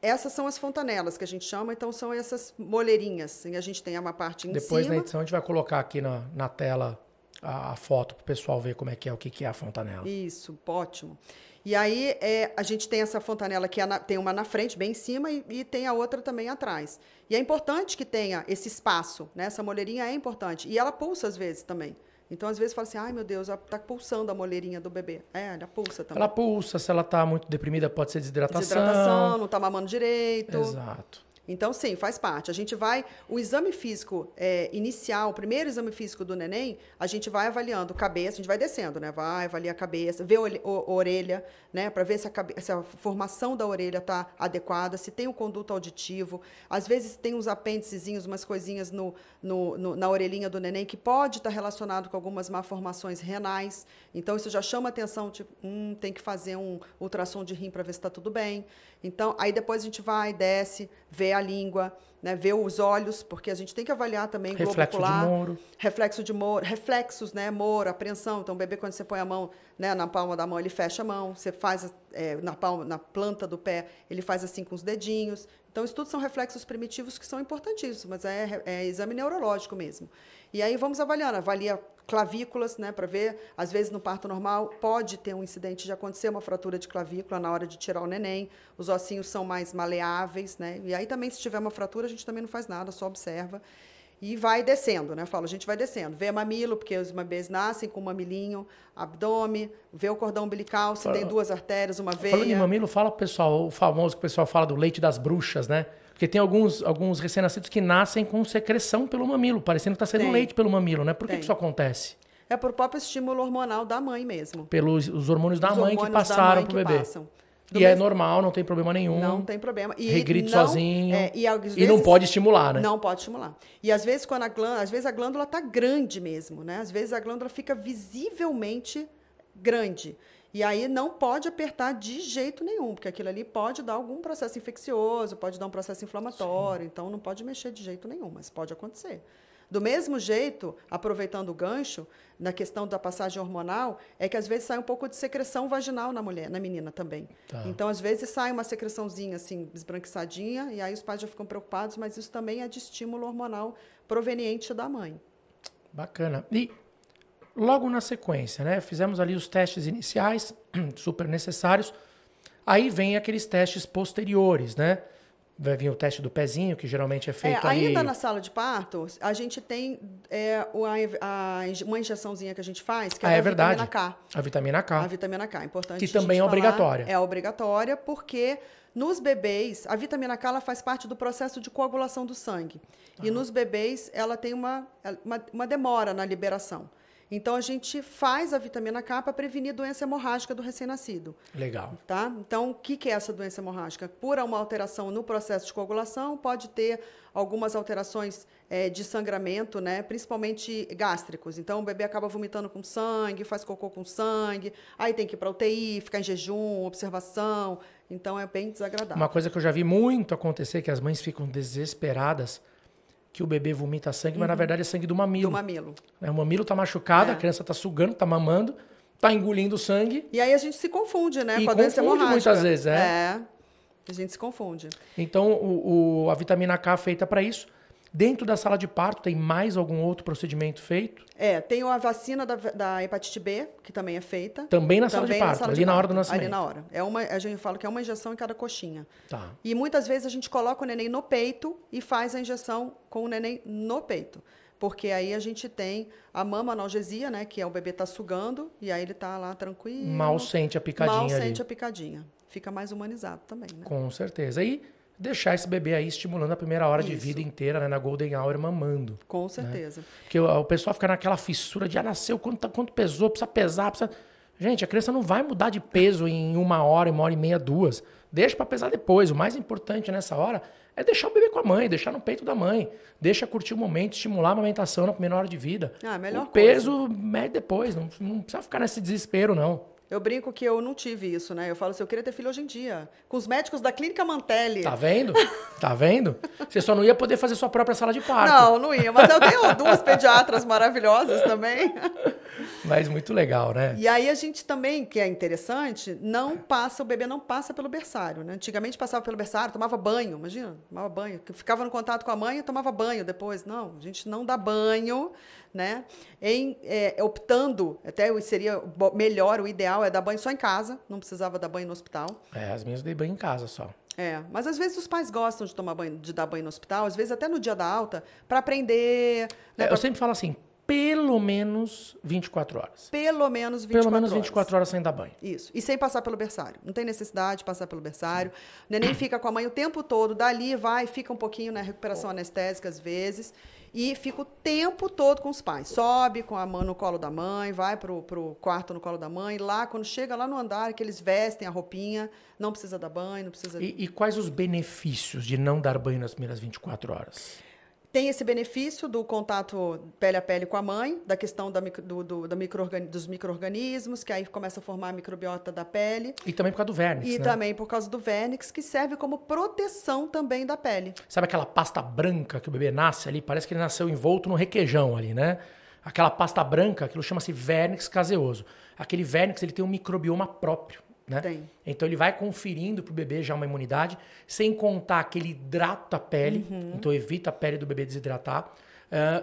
essas são as fontanelas que a gente chama, então são essas moleirinhas. E a gente tem uma parte em Depois, cima. na edição, a gente vai colocar aqui na tela a foto para o pessoal ver como é que é, o que é a fontanela. Isso, ótimo. E aí, a gente tem essa fontanela que tem uma na frente, bem em cima, e tem a outra também atrás. E é importante que tenha esse espaço, né? Essa moleirinha é importante. E ela pulsa às vezes também. Então, às vezes, fala assim, ai, meu Deus, está pulsando a moleirinha do bebê. Ela pulsa também. Ela pulsa, se ela está muito deprimida, pode ser desidratação. Desidratação, não está mamando direito. Exato. Então, sim, faz parte. A gente vai... O exame físico inicial, o primeiro exame físico do neném, a gente vai avaliando cabeça, a gente vai descendo, né? Vai avaliar a cabeça, ver a orelha, né? Para ver se a formação da orelha está adequada, se tem o conduto auditivo. Às vezes tem uns apêndicezinhos, umas coisinhas na orelhinha do neném que pode estar relacionado com algumas malformações renais. Então, isso já chama atenção, tipo, tem que fazer um ultrassom de rim para ver se está tudo bem. Então, aí depois a gente vai, desce, vê a língua, né, vê os olhos, porque a gente tem que avaliar também globo ocular, reflexo de Moore, reflexos, né, Moore, apreensão. Então, o bebê, quando você põe a mão, né, na palma da mão, ele fecha a mão, você faz na planta do pé, ele faz assim com os dedinhos. Então, isso tudo são reflexos primitivos que são importantíssimos, mas é exame neurológico mesmo. E aí vamos avaliando, avalia clavículas, né, para ver, às vezes no parto normal pode ter um incidente de acontecer uma fratura de clavícula na hora de tirar o neném, os ossinhos são mais maleáveis, né, e aí também se tiver uma fratura a gente também não faz nada, só observa e vai descendo, né, eu falo, a gente vai descendo, vê mamilo, porque os bebês nascem com mamilinho, abdômen, vê o cordão umbilical, se tem duas artérias, uma veia. Falando em mamilo, fala pro pessoal, o famoso que o pessoal fala do leite das bruxas, né? Porque tem alguns recém-nascidos que nascem com secreção pelo mamilo, parecendo que está saindo leite pelo mamilo, né? Por que isso acontece? É por próprio estímulo hormonal da mãe mesmo. Pelos os hormônios da mãe que passaram pro bebê. E é normal, não tem problema nenhum. Não tem problema. E regride sozinho. Vezes, e não pode estimular, né? Não pode estimular. E às vezes, às vezes a glândula está grande mesmo, né? Às vezes a glândula fica visivelmente grande. E aí não pode apertar de jeito nenhum, porque aquilo ali pode dar algum processo infeccioso, pode dar um processo inflamatório, então não pode mexer de jeito nenhum, mas pode acontecer. Do mesmo jeito, aproveitando o gancho, na questão da passagem hormonal, é que às vezes sai um pouco de secreção vaginal na mulher, na menina também. Tá. Então, às vezes sai uma secreçãozinha assim, esbranquiçadinha, e aí os pais já ficam preocupados, mas isso também é de estímulo hormonal proveniente da mãe. Bacana. E logo na sequência, né? Fizemos ali os testes iniciais, super necessários. Aí vem aqueles testes posteriores, né? Vai vir o teste do pezinho, que geralmente é feito ali... Ainda na sala de parto, a gente tem uma injeçãozinha que a gente faz, que é a vitamina K. A vitamina K. A vitamina K, é importante. Que também é obrigatória. É obrigatória porque nos bebês, a vitamina K ela faz parte do processo de coagulação do sangue. E nos bebês, ela tem uma demora na liberação. Então, a gente faz a vitamina K para prevenir doença hemorrágica do recém-nascido. Legal. Tá? Então, o que é essa doença hemorrágica? Por uma alteração no processo de coagulação, pode ter algumas alterações de sangramento, né? Principalmente gástricos. Então, o bebê acaba vomitando com sangue, faz cocô com sangue, aí tem que ir para UTI, ficar em jejum, observação. Então, é bem desagradável. Uma coisa que eu já vi muito acontecer, que as mães ficam desesperadas, que o bebê vomita sangue, mas na verdade é sangue do mamilo. Do mamilo. O mamilo tá machucado, a criança tá sugando, tá mamando, tá engolindo sangue. E aí a gente se confunde, né? Com a doença hemorrágica. Muitas vezes, a gente se confunde. Então, a vitamina K feita para isso. Dentro da sala de parto, tem mais algum outro procedimento feito? Tem a vacina da hepatite B, que também é feita. Também na sala de parto, ali na hora do nascimento. Ali na hora. A gente fala que é uma injeção em cada coxinha. Tá. E muitas vezes a gente coloca o neném no peito e faz a injeção com o neném no peito. Porque aí a gente tem a mama analgesia, né? Que é o bebê tá sugando e aí ele tá lá tranquilo. Mal sente a picadinha ali. Mal sente a picadinha. Fica mais humanizado também, né? Com certeza. E deixar esse bebê aí estimulando a primeira hora de vida inteira, né? Na Golden Hour, mamando. Com certeza. Né? Porque o pessoal fica naquela fissura de, nasceu, quanto pesou, precisa pesar, precisa... Gente, a criança não vai mudar de peso em 1 hora, 1h30, 2. Deixa para pesar depois. O mais importante nessa hora é deixar o bebê com a mãe, deixar no peito da mãe. Deixa curtir o momento, estimular a amamentação na primeira hora de vida. Melhor o peso mede depois, não precisa ficar nesse desespero, não. Eu brinco que eu não tive isso, né? Eu falo assim, eu queria ter filho hoje em dia. Com os médicos da Clínica Mantelli. Tá vendo? Tá vendo? Você só não ia poder fazer sua própria sala de parto. Não ia. Mas eu tenho 2 pediatras maravilhosas também. Mas muito legal, né? E aí a gente também, que é interessante, o bebê não passa pelo berçário, né? Antigamente passava pelo berçário, tomava banho, imagina, tomava banho. Ficava no contato com a mãe e tomava banho depois. Não, a gente não dá banho, né? Optando, até seria melhor, o ideal é dar banho só em casa, não precisava dar banho no hospital. As minhas dei banho em casa só. Mas às vezes os pais gostam de dar banho no hospital, às vezes até no dia da alta, para aprender. Né, Eu sempre falo assim, pelo menos 24 horas. Pelo menos 24 horas. Pelo menos 24 horas sem dar banho. Isso. E sem passar pelo berçário. Não tem necessidade de passar pelo berçário. O neném fica com a mãe o tempo todo, dali vai, fica um pouquinho na recuperação anestésica às vezes, e fica o tempo todo com os pais. Sobe com a mão no colo da mãe, vai pro quarto no colo da mãe, lá, quando chega lá no andar, que eles vestem a roupinha, não precisa dar banho, não precisa... E quais os benefícios de não dar banho nas primeiras 24 horas? Tem esse benefício do contato pele a pele com a mãe, da questão dos micro-organismos, que aí começa a formar a microbiota da pele. E também por causa do vernix, E né? também por causa do vernix, que serve como proteção também da pele. Sabe aquela pasta branca que o bebê nasce ali? Parece que ele nasceu envolto no requeijão ali, né? Aquela pasta branca, aquilo chama-se vernix caseoso. Aquele vernix, ele tem um microbioma próprio, né? Tem. Então ele vai conferindo pro bebê já uma imunidade, sem contar que ele hidrata a pele, então evita a pele do bebê desidratar.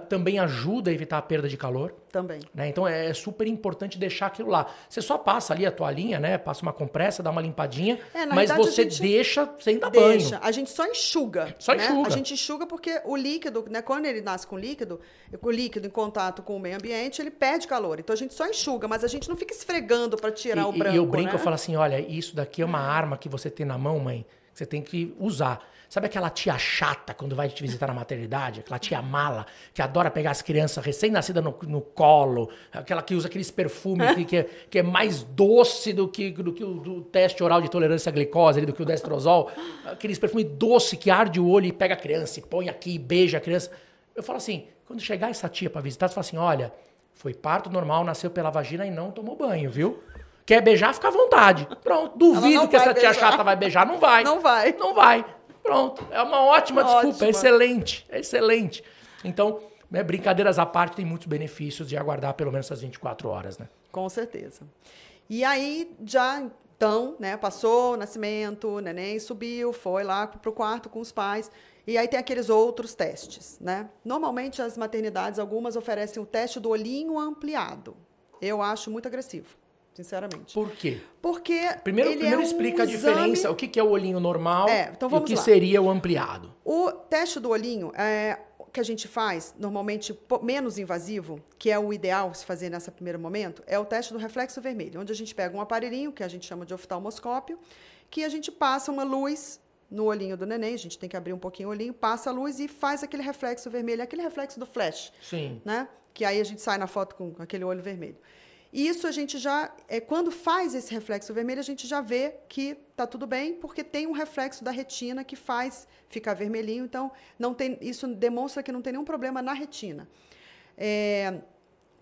Também ajuda a evitar a perda de calor. Também. Né? Então é super importante deixar aquilo lá. Você só passa ali a toalhinha, né? Passa uma compressa, dá uma limpadinha, Na mas verdade, você a gente deixa sem dar deixa. banho. A gente só enxuga. Só né? enxuga. A gente enxuga porque o líquido, né? Quando ele nasce com o líquido em contato com o meio ambiente, ele perde calor. Então a gente só enxuga, mas a gente não fica esfregando para tirar o branco. E eu brinco, né? eu falo assim, olha, isso daqui é uma arma que você tem na mão, mãe, que você tem que usar. Sabe aquela tia chata quando vai te visitar na maternidade? Aquela tia mala que adora pegar as crianças recém-nascidas no colo, aquela que usa aqueles perfumes que é mais doce do que o teste oral de tolerância à glicose, do que o destrozol. Aqueles perfumes doce que arde o olho e pega a criança e põe aqui e beija a criança. Eu falo assim, quando chegar essa tia pra visitar, você fala assim, olha, foi parto normal, nasceu pela vagina e não tomou banho, viu? Quer beijar, fica à vontade. Pronto, duvido que essa tia chata vai beijar. Não vai. Não vai. Não vai. Pronto. É uma ótima desculpa. Ótima. É excelente. É excelente. Então, né, brincadeiras à parte, tem muitos benefícios de aguardar pelo menos essas 24 horas, né? Com certeza. E aí, já então, né, passou o nascimento, o neném subiu, foi lá pro quarto com os pais. E aí tem aqueles outros testes, né? Normalmente, as maternidades, algumas oferecem o teste do olhinho ampliado. Eu acho muito agressivo, sinceramente. Por quê? Porque Primeiro explica a diferença, o que é o olhinho normal então e o vamos que lá. seria o ampliado. O teste do olhinho que a gente faz, normalmente menos invasivo, que é o ideal se fazer nesse primeiro momento, é o teste do reflexo vermelho, onde a gente pega um aparelhinho, que a gente chama de oftalmoscópio, que a gente passa uma luz no olhinho do neném, a gente tem que abrir um pouquinho o olhinho, passa a luz e faz aquele reflexo vermelho, aquele reflexo do flash. Sim. Né? Que aí a gente sai na foto com aquele olho vermelho. Isso a gente já, quando faz esse reflexo vermelho, a gente já vê que está tudo bem, porque tem um reflexo da retina que faz ficar vermelhinho, então isso demonstra que não tem nenhum problema na retina.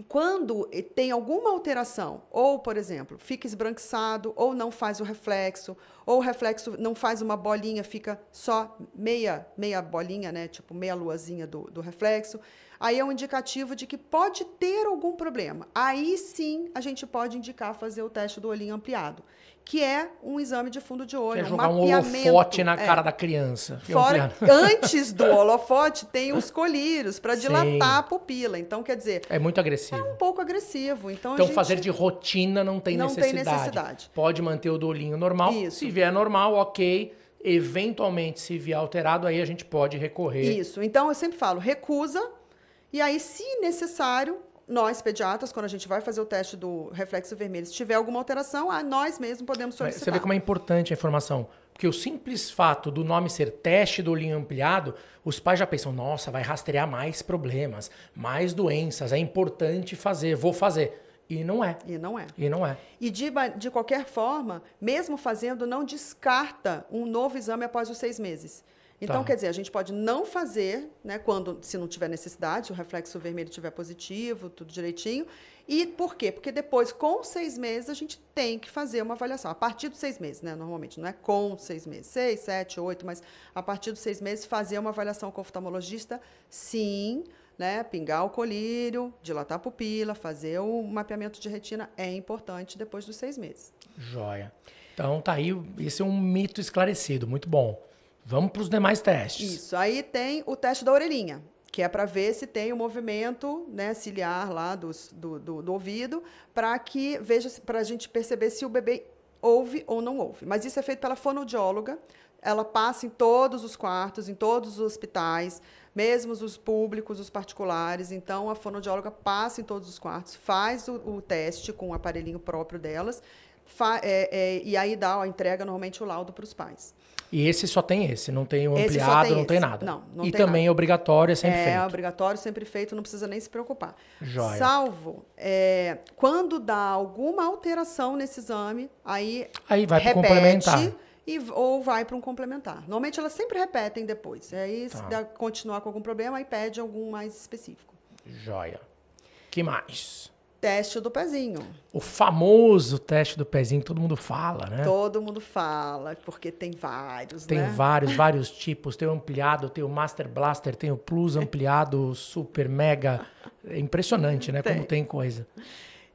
Quando tem alguma alteração, ou, por exemplo, fica esbranquiçado, ou não faz o reflexo, ou o reflexo não faz uma bolinha, fica só meia bolinha, né? Tipo meia luazinha do reflexo, aí é um indicativo de que pode ter algum problema. Aí sim a gente pode indicar fazer o teste do olhinho ampliado, que é um exame de fundo de olho, Quer jogar um holofote na cara da criança. Fora, antes do holofote tem os colírios para dilatar a pupila. Então, quer dizer... É muito agressivo. É um pouco agressivo. Então fazer de rotina não tem necessidade. Pode manter o do olhinho normal. Isso. Se vier normal, ok. Eventualmente, se vier alterado, aí a gente pode recorrer. Isso. Então, eu sempre falo, recusa. E aí, se necessário, nós, pediatras, quando a gente vai fazer o teste do reflexo vermelho, se tiver alguma alteração, nós mesmos podemos solicitar. Você vê como é importante a informação. Porque o simples fato do nome ser teste do olhinho ampliado, os pais já pensam, nossa, vai rastrear mais problemas, mais doenças, é importante fazer, vou fazer. E não é. E não é. E não é. E de qualquer forma, mesmo fazendo, não descarta um novo exame após os 6 meses. Então, quer dizer, a gente pode não fazer, né, se não tiver necessidade, se o reflexo vermelho estiver positivo, tudo direitinho. E por quê? Porque depois, com 6 meses, a gente tem que fazer uma avaliação. A partir dos 6 meses, né, normalmente, não é com 6 meses. 6, 7, 8, mas a partir dos 6 meses, fazer uma avaliação com o oftalmologista, sim, né, pingar o colírio, dilatar a pupila, fazer o mapeamento de retina é importante depois dos 6 meses. Joia. Então, tá aí, esse é um mito esclarecido, muito bom. Vamos para os demais testes. Isso. Aí tem o teste da orelhinha, que é para ver se tem o movimento, né, ciliar lá do ouvido, para a gente perceber se o bebê ouve ou não ouve. Mas isso é feito pela fonoaudióloga. ela passa em todos os quartos, em todos os hospitais, mesmo os públicos, os particulares. Então, a fonoaudióloga passa em todos os quartos, faz o teste com o aparelhinho próprio delas, e aí entrega normalmente o laudo para os pais. E esse só tem esse, não tem o ampliado, não tem nada. Não e tem também nada. É obrigatório, é sempre feito. É obrigatório, sempre feito, não precisa nem se preocupar. Joia. Salvo quando dá alguma alteração nesse exame, aí vai para o complementar. Ou vai para um complementar. Normalmente elas sempre repetem depois. Aí, se continuar com algum problema, aí pede algum mais específico. Joia. Que mais? Teste do pezinho. O famoso teste do pezinho, todo mundo fala, né? Todo mundo fala, porque tem vários, Tem né? vários tipos. Tem o ampliado, tem o Master Blaster, tem o Plus ampliado, Super, Mega. É impressionante, né? Como tem coisa.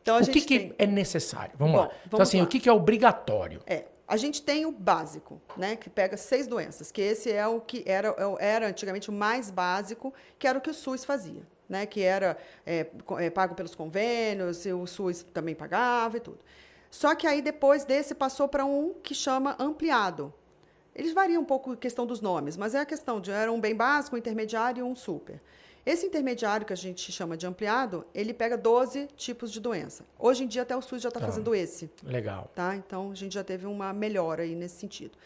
Então, o que é necessário? Vamos lá. Então, assim, lá. o que é obrigatório? A gente tem o básico, né? Que pega 6 doenças, que esse é o que era antigamente o mais básico, que era o que o SUS fazia. Né, que era pago pelos convênios, e o SUS também pagava e tudo. Só que aí, depois desse, passou para um que chama ampliado. Eles variam um pouco a questão dos nomes, mas é a questão de era um bem básico, um intermediário e um super. Esse intermediário, que a gente chama de ampliado, ele pega 12 tipos de doença. Hoje em dia, até o SUS já está fazendo esse. Legal. Tá? Então, a gente já teve uma melhora aí nesse sentido.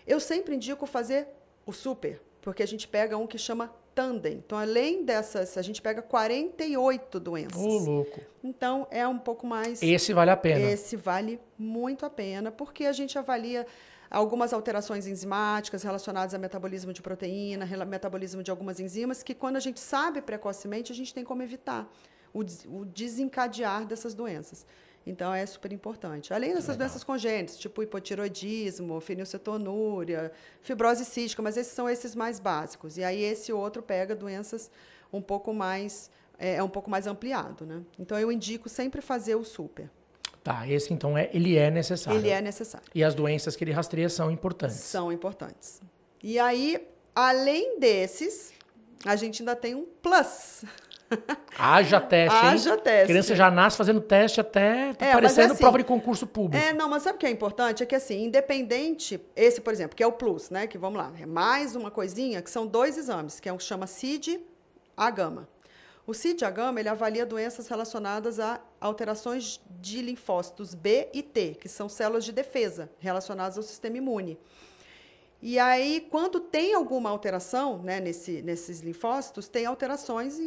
Eu sempre indico fazer o super, porque a gente pega um que chama tandem. Então, além dessas, a gente pega 48 doenças. Ô, louco. Então, é um pouco mais... Esse vale a pena. Esse vale muito a pena, porque a gente avalia algumas alterações enzimáticas relacionadas a metabolismo de proteína, metabolismo de algumas enzimas, que quando a gente sabe precocemente, a gente tem como evitar o desencadear dessas doenças. Então, é super importante. Além dessas doenças congênitas, tipo hipotiroidismo, fenilcetonúria, fibrose cística, mas esses são esses mais básicos. E aí, esse outro pega doenças um pouco mais, um pouco mais ampliado, né? Então, eu indico sempre fazer o super. Tá, esse então ele é necessário. Ele é necessário. E as doenças que ele rastreia são importantes. São importantes. E aí, além desses, a gente ainda tem um plus. Haja teste, hein? Haja teste. A criança já nasce fazendo teste até parecendo assim, prova de concurso público. Não, mas sabe o que é importante? É que assim, independente, esse, por exemplo, que é o plus, né? Que vamos lá, é mais uma coisinha, que são 2 exames, que chama CID-A-gama. O CID-A-gama, ele avalia doenças relacionadas a alterações de linfócitos B e T, que são células de defesa relacionadas ao sistema imune. E aí, quando tem alguma alteração, né, nesses linfócitos, tem alterações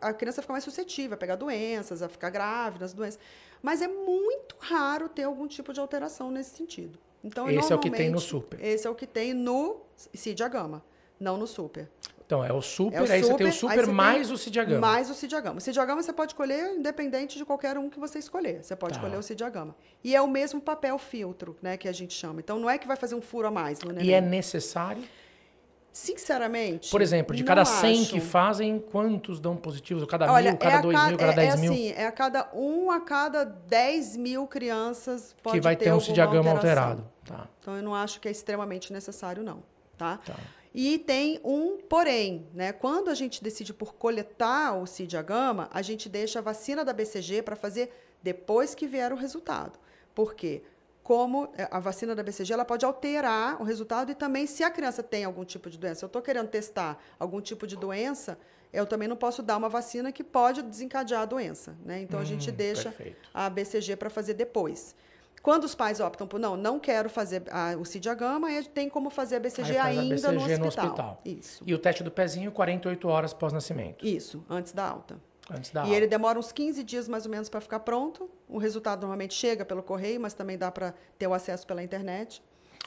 a criança fica mais suscetível a pegar doenças, a ficar grávida, as doenças. Mas é muito raro ter algum tipo de alteração nesse sentido. Então, esse é o que tem no super. Esse é o que tem no CID-A-gama, não no super. Então, é o super, aí você tem o super mais o CID-A-gama. Mais o CID-A-gama. O CID-A-gama você pode escolher independente de qualquer um que você escolher. Você pode escolher o CID-A-gama. E é o mesmo papel filtro, né, que a gente chama. Então, não é que vai fazer um furo a mais no neném. E é necessário? Sinceramente, por exemplo, de cada 100 que fazem, quantos dão positivos? Cada 1.000, cada 2.000, cada 10.000? Assim, a cada 10.000 crianças pode que vai ter um CID-A-gama alterado. Tá. Então, eu não acho que é extremamente necessário, não. Tá? E tem um porém, né? Quando a gente decide por coletar o CID-A-gama, a gente deixa a vacina da BCG para fazer depois que vier o resultado. Por quê? Como a vacina da BCG, ela pode alterar o resultado e também, se a criança tem algum tipo de doença, eu estou querendo testar algum tipo de doença, eu também não posso dar uma vacina que pode desencadear a doença, né? Então, a gente deixa a BCG para fazer depois. Quando os pais optam por, não quero fazer o CID-A-gama, aí tem como fazer a BCG ainda no hospital. Isso. E o teste do pezinho, 48 horas pós-nascimento. Isso, antes da alta. E ele demora uns 15 dias mais ou menos para ficar pronto. O resultado normalmente chega pelo correio, mas também dá para ter o acesso pela internet.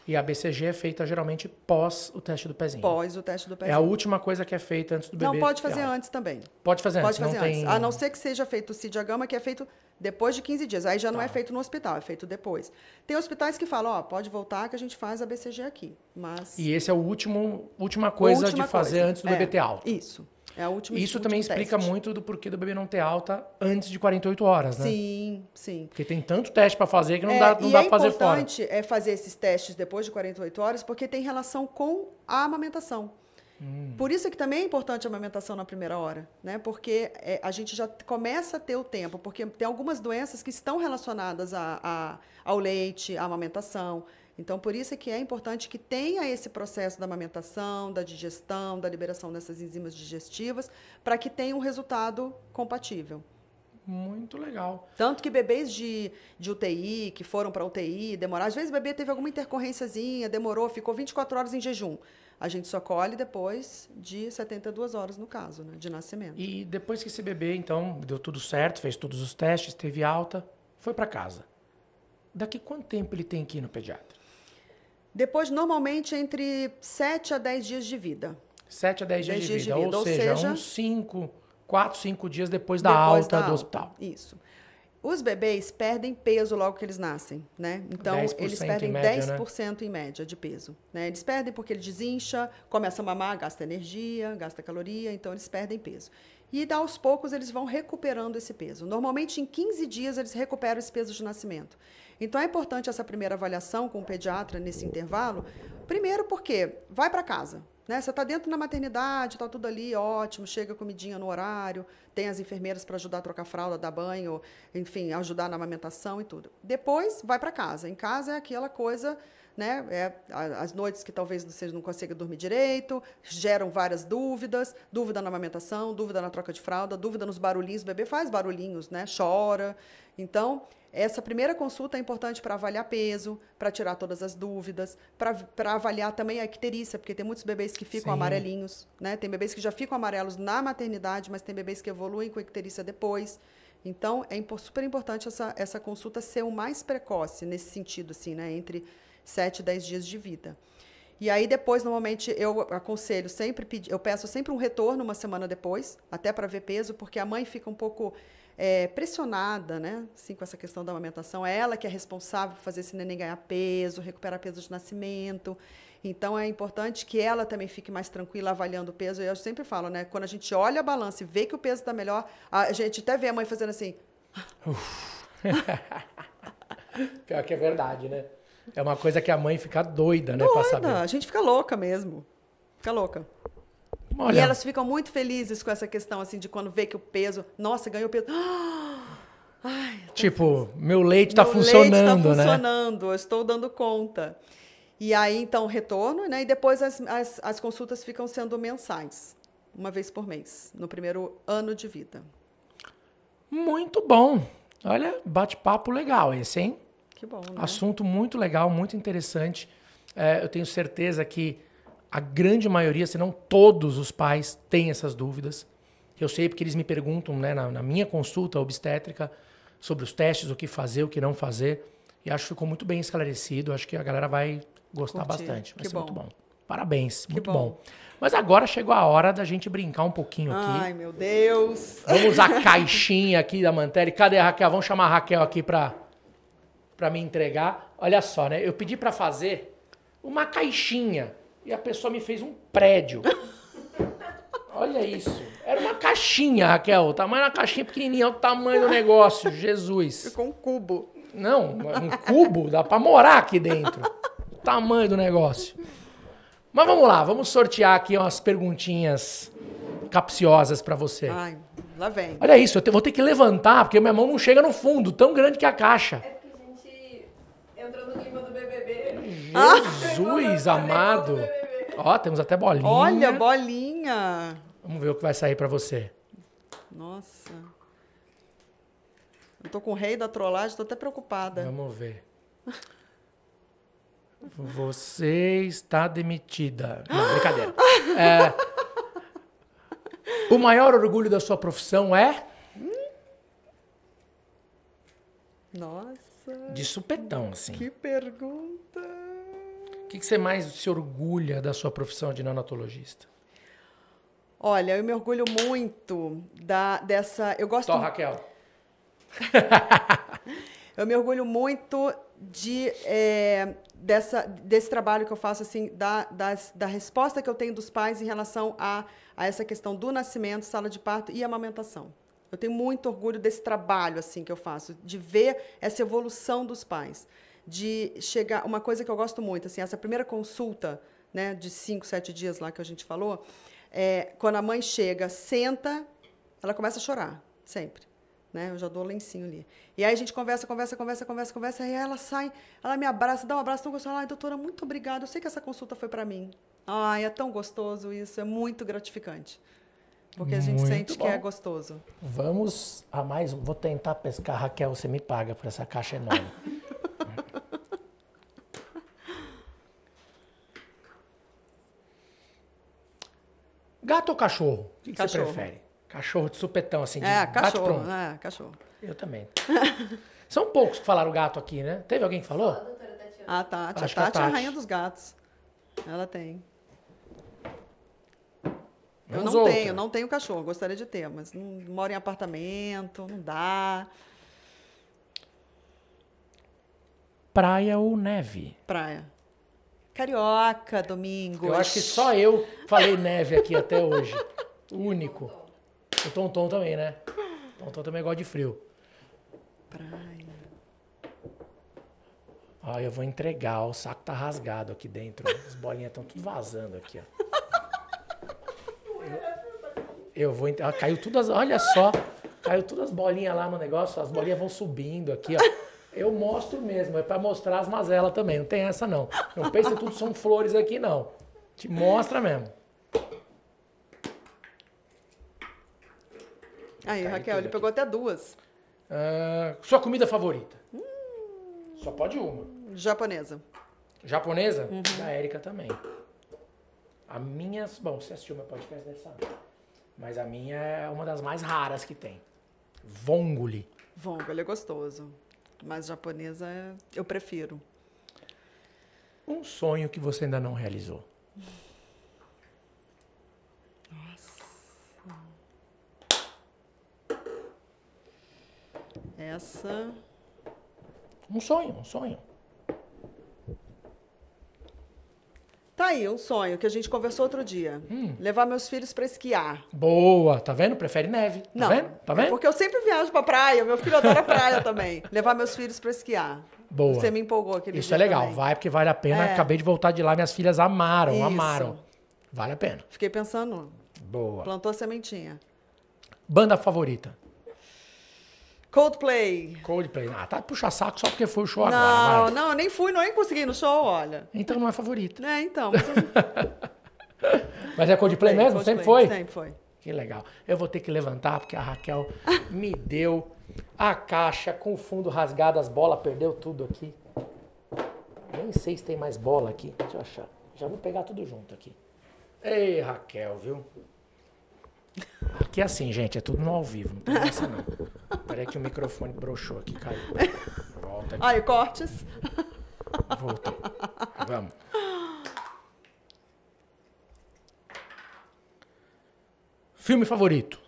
E a BCG é feita geralmente pós o teste do pezinho. Pós o teste do pezinho. É a última coisa que é feita antes do bebê. Não, pode fazer antes também. Pode fazer antes. Pode fazer antes. A não ser que seja feito o CID-A-gama, que é feito depois de 15 dias. Aí já não é feito no hospital, é feito depois. Tem hospitais que falam, pode voltar que a gente faz a BCG aqui. Mas... E esse é a última coisa de fazer antes do bebê ter alta. Isso. É a última. Isso também explica muito do porquê do bebê não ter alta antes de 48 horas, né? Sim, sim. Porque tem tanto teste para fazer que não dá para fazer fora. É importante fazer esses testes depois de 48 horas, porque tem relação com a amamentação. Por isso é que também é importante a amamentação na primeira hora, né? Porque a gente já começa a ter o tempo, porque tem algumas doenças que estão relacionadas ao leite, à amamentação. Então, por isso é que é importante que tenha esse processo da amamentação, da digestão, da liberação dessas enzimas digestivas, para que tenha um resultado compatível. Muito legal. Tanto que bebês de UTI, que foram para UTI, demoraram. Às vezes o bebê teve alguma intercorrênciazinha, demorou, ficou 24 horas em jejum. A gente só colhe depois de 72 horas, no caso, né, de nascimento. E depois que esse bebê, então, deu tudo certo, fez todos os testes, teve alta, foi para casa. Daqui quanto tempo ele tem que ir no pediatra? Depois, normalmente, entre 7 a 10 dias de vida. 7 a 10 dias de vida. Ou seja, uns 4, 5 dias depois da alta do hospital. Isso. Os bebês perdem peso logo que eles nascem, né? Então, eles perdem 10% em média de peso, né? Eles perdem porque ele desincha, começa a mamar, gasta energia, gasta caloria, então eles perdem peso. E, aos poucos, eles vão recuperando esse peso. Normalmente, em 15 dias, eles recuperam esse peso de nascimento. Então, é importante essa primeira avaliação com o pediatra nesse intervalo. Primeiro porque vai para casa. Né? Você está dentro da maternidade, está tudo ali, ótimo, chega a comidinha no horário, tem as enfermeiras para ajudar a trocar fralda, dar banho, enfim, ajudar na amamentação e tudo. Depois, vai para casa. Em casa é aquela coisa, né? As noites que talvez você não consiga dormir direito, geram várias dúvidas, dúvida na amamentação, dúvida na troca de fralda, dúvida nos barulhinhos, o bebê faz barulhinhos, né? Chora. Então, essa primeira consulta é importante para avaliar peso, para tirar todas as dúvidas, para avaliar também a icterícia, porque tem muitos bebês que ficam amarelinhos, né? Tem bebês que já ficam amarelos na maternidade, mas tem bebês que evoluem com icterícia depois. Então, é super importante essa consulta ser o mais precoce nesse sentido, assim, né? Entre 7 e 10 dias de vida. E aí, depois, normalmente, eu aconselho sempre, eu peço sempre um retorno uma semana depois, até para ver peso, porque a mãe fica um pouco pressionada, né? Assim, com essa questão da amamentação. É ela que é responsável por fazer esse neném ganhar peso, recuperar peso de nascimento. Então, é importante que ela também fique mais tranquila avaliando o peso. E eu sempre falo, né? Quando a gente olha a balança e vê que o peso está melhor, a gente até vê a mãe fazendo assim. Pior que é verdade, né? É uma coisa que a mãe fica doida, né? Doida, pra saber. a gente fica louca mesmo. Fica louca. Olha, e elas ficam muito felizes com essa questão, assim, de quando vê que o peso... Nossa, ganhou peso. Ai, tipo, meu leite tá funcionando, né? né? Funcionando, eu estou dando conta. E aí, então, retorno, né? E depois as consultas ficam sendo mensais, uma vez por mês, no primeiro ano de vida. Muito bom. Olha, bate-papo legal esse, hein? Que bom, né? Assunto muito legal, muito interessante. Eu tenho certeza que a grande maioria, se não todos os pais, têm essas dúvidas. Eu sei porque eles me perguntam, né, na minha consulta obstétrica sobre os testes, o que fazer, o que não fazer. E acho que ficou muito bem esclarecido. Acho que a galera vai gostar bastante. Vai ser muito bom. Parabéns, muito bom. Mas agora chegou a hora da gente brincar um pouquinho aqui. Ai, meu Deus! Vamos usar a caixinha aqui da Mantelli. Cadê a Raquel? Vamos chamar a Raquel aqui para me entregar. Olha só, né? Eu pedi para fazer uma caixinha e a pessoa me fez um prédio. Olha isso. Era uma caixinha, Raquel. O tamanho da caixinha pequenininha, olha o tamanho do negócio. Jesus. Ficou um cubo. Não, um cubo dá para morar aqui dentro. O tamanho do negócio. Mas vamos lá, vamos sortear aqui umas perguntinhas capciosas para você. Ai, lá vem. Olha isso, eu vou ter que levantar, porque minha mão não chega no fundo, tão grande que a caixa. É porque a gente entrou no clima do BBB. Jesus amado. Ó, temos até bolinha. Olha, bolinha. Vamos ver o que vai sair para você. Nossa. Eu tô com o rei da trollagem, tô até preocupada. Vamos ver. Você está demitida. Não, brincadeira. O maior orgulho da sua profissão é? Nossa. De supetão, assim. Que pergunta. O que você mais se orgulha da sua profissão de neonatologista? Olha, eu me orgulho muito dessa... Eu gosto... Só, Raquel. Eu me orgulho muito desse trabalho que eu faço, assim, da resposta que eu tenho dos pais em relação a essa questão do nascimento, sala de parto e amamentação. Eu tenho muito orgulho desse trabalho, assim, que eu faço, de ver essa evolução dos pais, de chegar... Uma coisa que eu gosto muito, assim, essa primeira consulta, né, de 5, 7 dias lá que a gente falou, quando a mãe chega, senta, ela começa a chorar, sempre. né? Eu já dou o lencinho ali. E aí a gente conversa, aí ela sai, ela me abraça, dá um abraço tão gostoso. Ai, doutora, muito obrigada, eu sei que essa consulta foi para mim. Ai, é tão gostoso isso, é muito gratificante. Porque a gente Muito sente que é bom. gostoso. Vamos a mais um. Vou tentar pescar. Raquel, você me paga por essa caixa enorme. Gato ou cachorro? O que você Cachorro. prefere? Cachorro de supetão, assim, de É, bate cachorro, pronto. cachorro. Eu também. São poucos que falaram gato aqui, né? Teve alguém que falou? A doutora Tatiana. A Tati. Acho A que a Tati é a Tati. rainha dos gatos. Ela tem. Eu Vamos não outra. tenho, não tenho cachorro. Gostaria de ter, mas não moro em apartamento, não dá. Praia ou neve? Praia. Carioca, Domingos. Eu acho que só eu falei neve aqui até hoje. O único. O Tonton também, né? O Tonton também gosta de frio. Praia. Ó, eu vou entregar, ó, o saco tá rasgado aqui dentro. Ó. As bolinhas estão tudo vazando aqui, ó. Eu vou... Ó, caiu todas... Olha só. Caiu todas as bolinhas lá no negócio. As bolinhas vão subindo aqui, ó. Eu mostro mesmo. É pra mostrar as mazelas também. Não tem essa, não. Não pensa que tudo são flores aqui, não. Te mostra mesmo. Aí, Caiu Raquel, tudo ele aqui. pegou até duas. Sua comida favorita? Só pode uma. Japonesa. Japonesa? Da Érica também. A minha... Bom, você assistiu meu podcast, deve saber. Mas a minha é uma das mais raras que tem. Vongole. Vongo, ele é gostoso. Mas japonesa eu prefiro. Um sonho que você ainda não realizou. Essa... Um sonho. Tá aí, um sonho que a gente conversou outro dia. Levar meus filhos para esquiar. Boa, tá vendo? Prefere neve. Tá Não, vendo? Tá é vendo? porque eu sempre viajo pra praia. Meu filho adora praia também. Levar meus filhos para esquiar. Boa. Você me empolgou aquele Isso dia é legal. também. Vai porque vale a pena. É. Acabei de voltar de lá, minhas filhas amaram. Isso. Vale a pena. Fiquei pensando, Boa. plantou a sementinha. Banda favorita? Coldplay. Coldplay. Ah, tá puxa saco só porque foi o show Não, agora. Vai. não, nem fui, nem consegui ir no show, olha. Então não é favorita. É, então. Mas Mas é Coldplay mesmo? Coldplay, Sempre foi? Sempre foi. Que legal. Eu vou ter que levantar porque a Raquel me deu a caixa com o fundo rasgado, as bolas, perdeu tudo aqui. Nem sei se tem mais bola aqui. Deixa eu achar. Já vou pegar tudo junto aqui. Ei, Raquel, viu? Aqui é assim, gente, é tudo no ao vivo. Não tem essa não. Peraí que o microfone broxou aqui, caiu. Volta aqui. Aí, cortes. Voltei. Vamos. Filme favorito?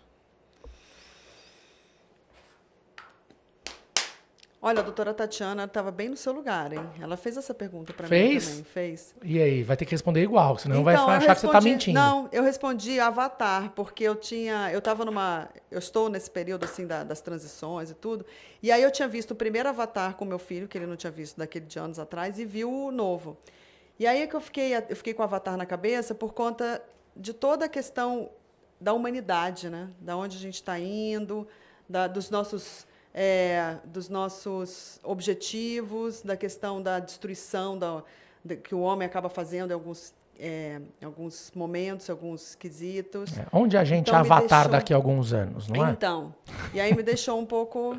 Olha, a doutora Tatiana estava bem no seu lugar, hein? Ela fez essa pergunta para mim Fez? também. Fez. E aí, vai ter que responder igual, senão vai Então, eu achar que você tá respondi- mentindo. Não, eu respondi Avatar, porque eu estou nesse período, assim, das transições e tudo, e aí eu tinha visto o primeiro Avatar com meu filho, que ele não tinha visto daquele de anos atrás, e viu o novo. E aí é que eu fiquei com o Avatar na cabeça por conta de toda a questão da humanidade, né? Da onde a gente está indo, dos nossos objetivos, da questão da destruição que o homem acaba fazendo em alguns momentos, alguns quesitos. É, onde a gente Então, é me avatar deixou- daqui a alguns anos, não é? Então, e aí me deixou um pouco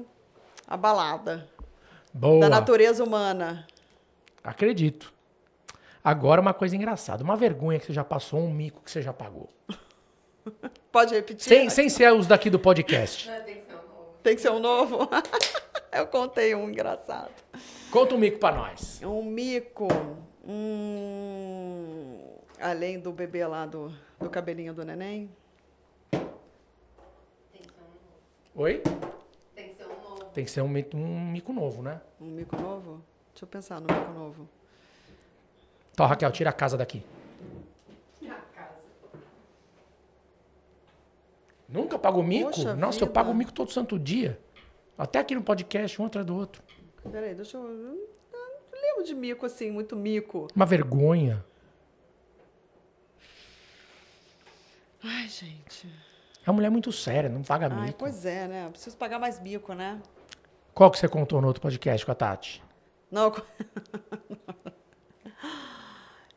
abalada Boa. da natureza humana. Acredito. Agora uma coisa engraçada. Uma vergonha que você já passou, um mico que você já pagou. Pode repetir? Sem ser os daqui do podcast. Não, tem que ser um novo. Tem que ser um novo? Eu contei um engraçado. Conta um mico pra nós. Um mico, além do bebê lá do cabelinho do neném. Tem que ser um novo. Oi? Tem que ser um novo. Tem que ser um mico novo, né? Um mico novo? Deixa eu pensar no mico novo. Então, Raquel, tira a casa daqui. A casa. Nunca pagou mico? Poxa Nossa, eu vida. pago mico todo santo dia. Até aqui no podcast, um atrás do outro. Peraí, deixa eu... não lembro de mico assim, muito mico. Uma vergonha. Ai, gente. É uma mulher muito séria, não paga Ai, mico. pois é, né? Eu preciso pagar mais mico, né? Qual que você contou no outro podcast com a Tati? Não,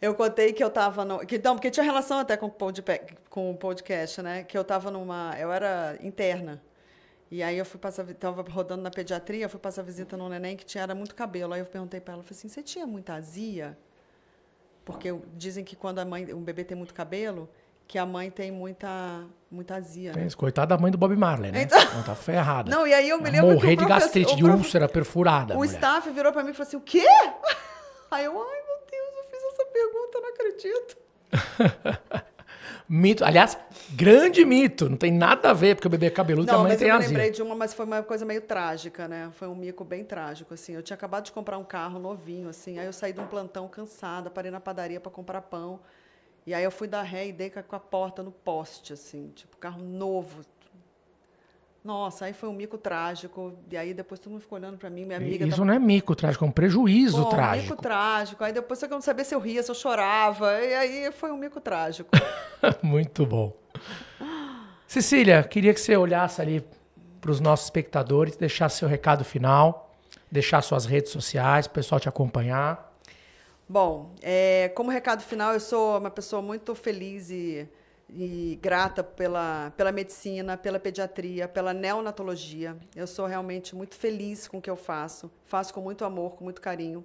eu contei que eu tava no... Não, porque tinha relação até com o podcast, né? Que eu tava numa... Eu era interna. E aí eu fui passar... Tava rodando na pediatria, eu fui passar visita num neném que era muito cabelo. Aí eu perguntei pra ela, falei assim, você tinha muita azia? Porque dizem que quando o bebê tem muito cabelo, que a mãe tem muita azia, né? Coitada da mãe do Bob Marley, né? Então... Ela tá ferrada. Não, e aí eu me Vai lembro morrer que de gastrite, de úlcera perfurada. O staff virou pra mim e falou assim, o quê? Aí eu, ai meu Deus, eu fiz essa pergunta, eu não acredito. Mito, aliás, grande mito, não tem nada a ver, porque o bebê é cabeludo e a mãe tem azia. Não, mas eu lembrei de uma, mas foi uma coisa meio trágica, né? Foi um mico bem trágico, assim. Eu tinha acabado de comprar um carro novinho, assim, aí eu saí de um plantão cansada, parei na padaria para comprar pão, e aí eu fui dar ré e dei com a porta no poste, assim, tipo, carro novo. Nossa, aí foi um mico trágico, e aí depois todo mundo ficou olhando para mim, minha amiga... Isso não é mico trágico, é um prejuízo trágico. Um mico trágico, aí depois eu não sabia se eu ria, se eu chorava, e aí foi um mico trágico. Muito bom. Cecília, queria que você olhasse ali para os nossos espectadores, deixasse seu recado final, deixar suas redes sociais, para o pessoal te acompanhar. Bom, como recado final, eu sou uma pessoa muito feliz e grata pela medicina, pela pediatria, pela neonatologia. Eu sou realmente muito feliz com o que eu faço com muito amor, com muito carinho.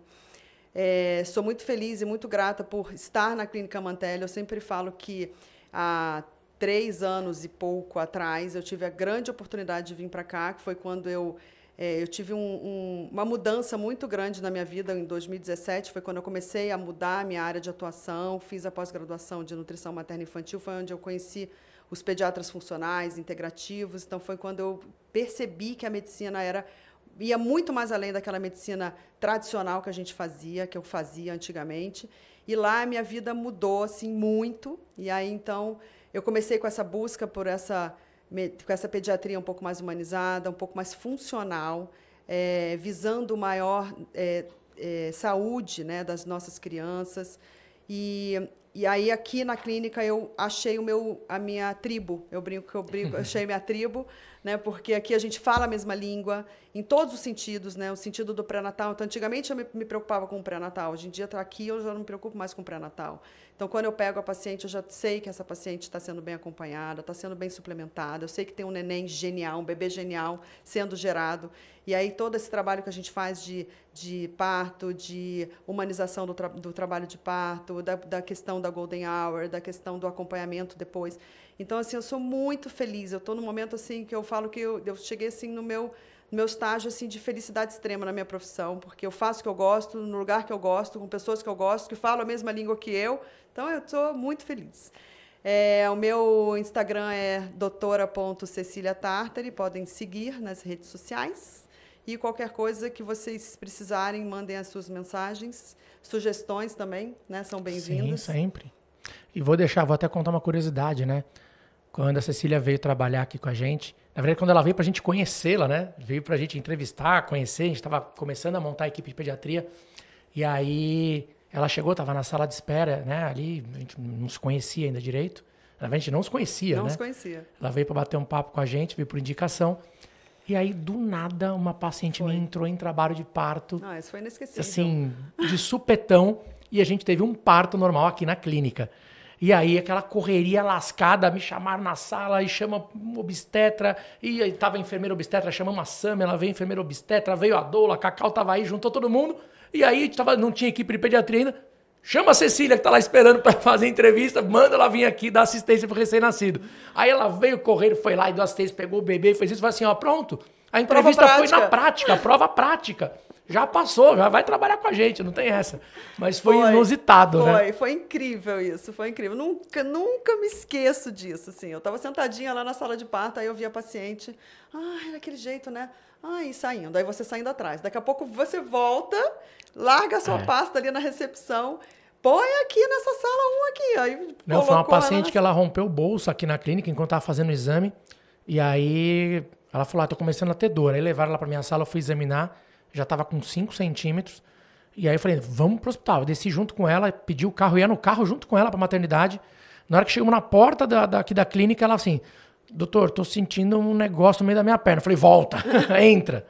Sou muito feliz e muito grata por estar na Clínica Mantelli. Eu sempre falo que há 3 anos e pouco atrás eu tive a grande oportunidade de vir para cá, que foi quando eu tive uma mudança muito grande na minha vida em 2017, foi quando eu comecei a mudar a minha área de atuação, fiz a pós-graduação de nutrição materna e infantil, foi onde eu conheci os pediatras funcionais, integrativos, então foi quando eu percebi que a medicina ia muito mais além daquela medicina tradicional que a gente fazia, que eu fazia antigamente, e lá a minha vida mudou assim, muito, e aí então eu comecei com essa busca por com essa pediatria um pouco mais humanizada, um pouco mais funcional, visando maior saúde, né, das nossas crianças. E aí, aqui na clínica, eu achei a minha tribo. Eu achei minha tribo, né, porque aqui a gente fala a mesma língua, em todos os sentidos, né, o sentido do pré-natal. Então, antigamente, eu me preocupava com o pré-natal. Hoje em dia, aqui, eu já não me preocupo mais com o pré-natal. Então, quando eu pego a paciente, eu já sei que essa paciente está sendo bem acompanhada, está sendo bem suplementada. Eu sei que tem um neném genial, um bebê genial sendo gerado. E aí, todo esse trabalho que a gente faz de parto, de humanização do trabalho de parto, da questão da golden hour, da questão do acompanhamento depois. Então, assim, eu sou muito feliz. Eu estou num momento assim que eu falo que eu cheguei assim no meu estágio assim de felicidade extrema na minha profissão, porque eu faço o que eu gosto, no lugar que eu gosto, com pessoas que eu gosto, que falam a mesma língua que eu. Então, eu estou muito feliz. O meu Instagram é doutora.ceciliatartari, podem seguir nas redes sociais. E qualquer coisa que vocês precisarem, mandem as suas mensagens, sugestões também, né? São bem-vindas. Sim, sempre. E vou até contar uma curiosidade, né? Quando a Cecília veio trabalhar aqui com a gente, na verdade, quando ela veio para a gente conhecê-la, né? Veio para a gente entrevistar, conhecer, a gente estava começando a montar a equipe de pediatria, e aí ela chegou, estava na sala de espera, né? Ali, a gente não se conhecia ainda direito. Na verdade, a gente não se conhecia, né? Não se conhecia. Ela veio para bater um papo com a gente, veio por indicação. E aí, do nada, uma paciente minha entrou em trabalho de parto. Ah, isso foi inesquecível. Assim, de supetão. E a gente teve um parto normal aqui na clínica. E aí, aquela correria lascada, me chamaram na sala e chama um obstetra. E aí tava a enfermeira obstetra, chamamos a Sam, ela veio a enfermeira obstetra, veio a doula, a Cacau tava aí, juntou todo mundo. E aí, não tinha equipe de pediatria ainda. Chama a Cecília, que tá lá esperando para fazer entrevista, manda ela vir aqui dar assistência pro recém-nascido. Aí ela veio correr, foi lá e deu assistência, pegou o bebê e fez isso, falou assim, ó, pronto. A entrevista foi na prática, a prova prática. Já passou, já vai trabalhar com a gente, não tem essa. Mas foi inusitado, né? Foi incrível isso, foi incrível. Nunca me esqueço disso, assim. Eu tava sentadinha lá na sala de parto, aí eu vi a paciente, daquele jeito, né? E saindo, aí você saindo atrás. Daqui a pouco você volta, larga a sua pasta ali na recepção, põe aqui nessa sala aqui. Aí não, foi uma paciente que ela rompeu o bolso aqui na clínica enquanto estava fazendo o exame. E aí ela falou, tô começando a ter dor. Aí levaram ela para minha sala, eu fui examinar, já estava com 5 centímetros. E aí eu falei, vamos pro hospital. Eu desci junto com ela, pedi o carro, ia no carro junto com ela para maternidade. Na hora que chegamos na porta aqui da clínica, ela assim, doutor, tô sentindo um negócio no meio da minha perna. Eu falei, volta, entra.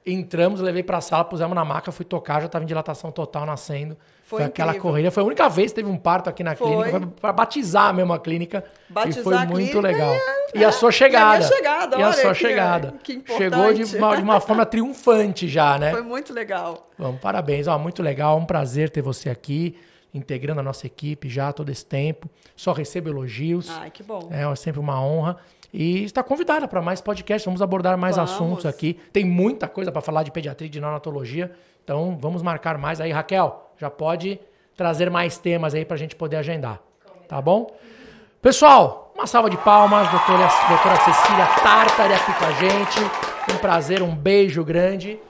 Entramos, levei pra sala, pusemos na maca, fui tocar, já tava em dilatação total nascendo. Foi aquela corrida. Foi a única vez que teve um parto aqui na clínica. Foi pra batizar mesmo a clínica. Batizar e foi a muito clínica legal. E a sua chegada. E a minha chegada, E a olha, sua chegada. Que importante. Chegou de uma forma triunfante já, né? Foi muito legal. Vamos, parabéns. Ó, muito legal, um prazer ter você aqui, integrando a nossa equipe já todo esse tempo. Só recebo elogios. Ai, que bom. É sempre uma honra. E está convidada para mais podcasts. Vamos abordar mais assuntos aqui. Tem muita coisa para falar de pediatria e de neonatologia. Então, vamos marcar mais aí. Raquel, já pode trazer mais temas aí para a gente poder agendar. Tá bom? Pessoal, uma salva de palmas. Doutora Cecília Tartari aqui com a gente. Um prazer, um beijo grande.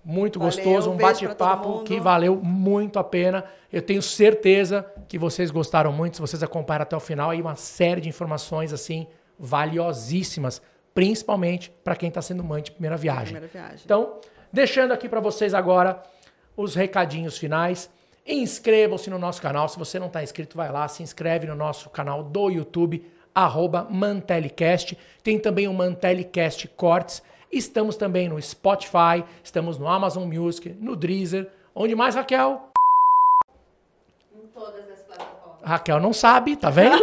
Muito gostoso, um bate-papo que valeu muito a pena. Eu tenho certeza que vocês gostaram muito. Se vocês acompanharam até o final, aí uma série de informações assim valiosíssimas, principalmente para quem está sendo mãe de primeira viagem. Então, deixando aqui para vocês agora os recadinhos finais. Inscrevam-se no nosso canal. Se você não está inscrito, vai lá, se inscreve no nosso canal do YouTube, @Mantelicast. Tem também o Mantelicast Cortes. Estamos também no Spotify, estamos no Amazon Music, no Deezer. Onde mais, Raquel? Em todas as plataformas. Raquel não sabe, tá vendo?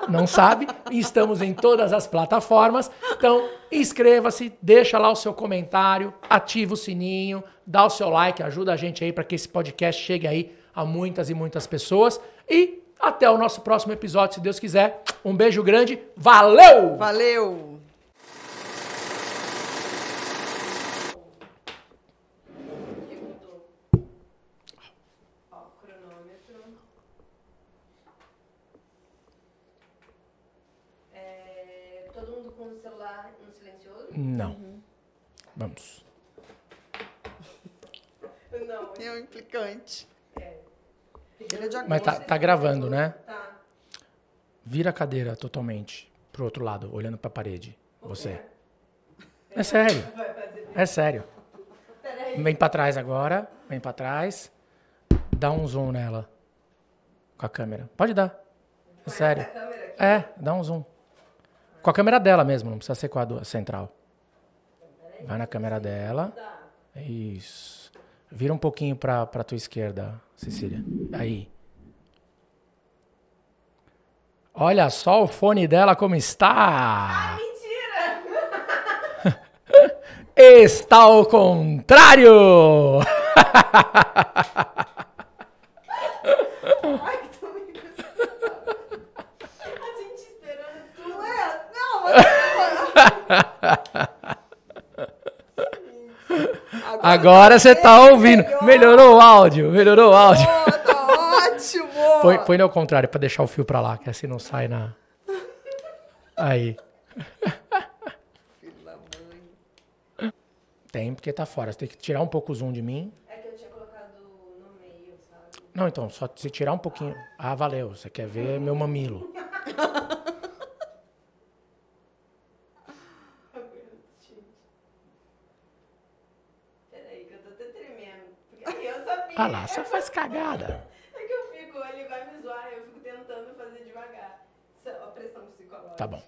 Não sabe. Estamos em todas as plataformas. Então, inscreva-se, deixa lá o seu comentário, ativa o sininho, dá o seu like, ajuda a gente aí para que esse podcast chegue aí a muitas e muitas pessoas. E até o nosso próximo episódio, se Deus quiser. Um beijo grande. Valeu! Valeu! Todo mundo com o celular no silencioso? Não. Vamos. Não. É um implicante. Ele é de Mas agosto. tá gravando, né? Tá. Vira a cadeira totalmente pro outro lado, olhando pra parede. Você. É sério. Vai fazer. É sério. Peraí. Vem pra trás agora. Vem pra trás. Dá um zoom nela. Com a câmera. Pode dar. É sério. Essa câmera aqui? É, dá um zoom. Com a câmera dela mesmo, não precisa ser com a central. Vai na câmera dela. Isso. Vira um pouquinho pra tua esquerda, Cecília. Aí. Olha só o fone dela como está. Mentira! Está ao contrário! Ai, tô me A gente esperando tudo. Não é? Não, mas... Agora você tá ouvindo. Melhorou o áudio. Melhorou o áudio. Tá ótimo! Põe no ao contrário, pra deixar o fio pra lá, que assim não sai na... Aí. Filho da mãe. Tem, porque tá fora. Você tem que tirar um pouco o zoom de mim. É que eu tinha colocado no meio, sabe? Não, então, só se tirar um pouquinho. Ah, valeu. Você quer ver meu mamilo. Peraí, que eu tô até tremendo. Porque eu sabia. Ah lá, você faz cagada. É que eu fico, ele vai me zoar, eu fico tentando fazer devagar. Isso é uma pressão psicológica. Tá bom.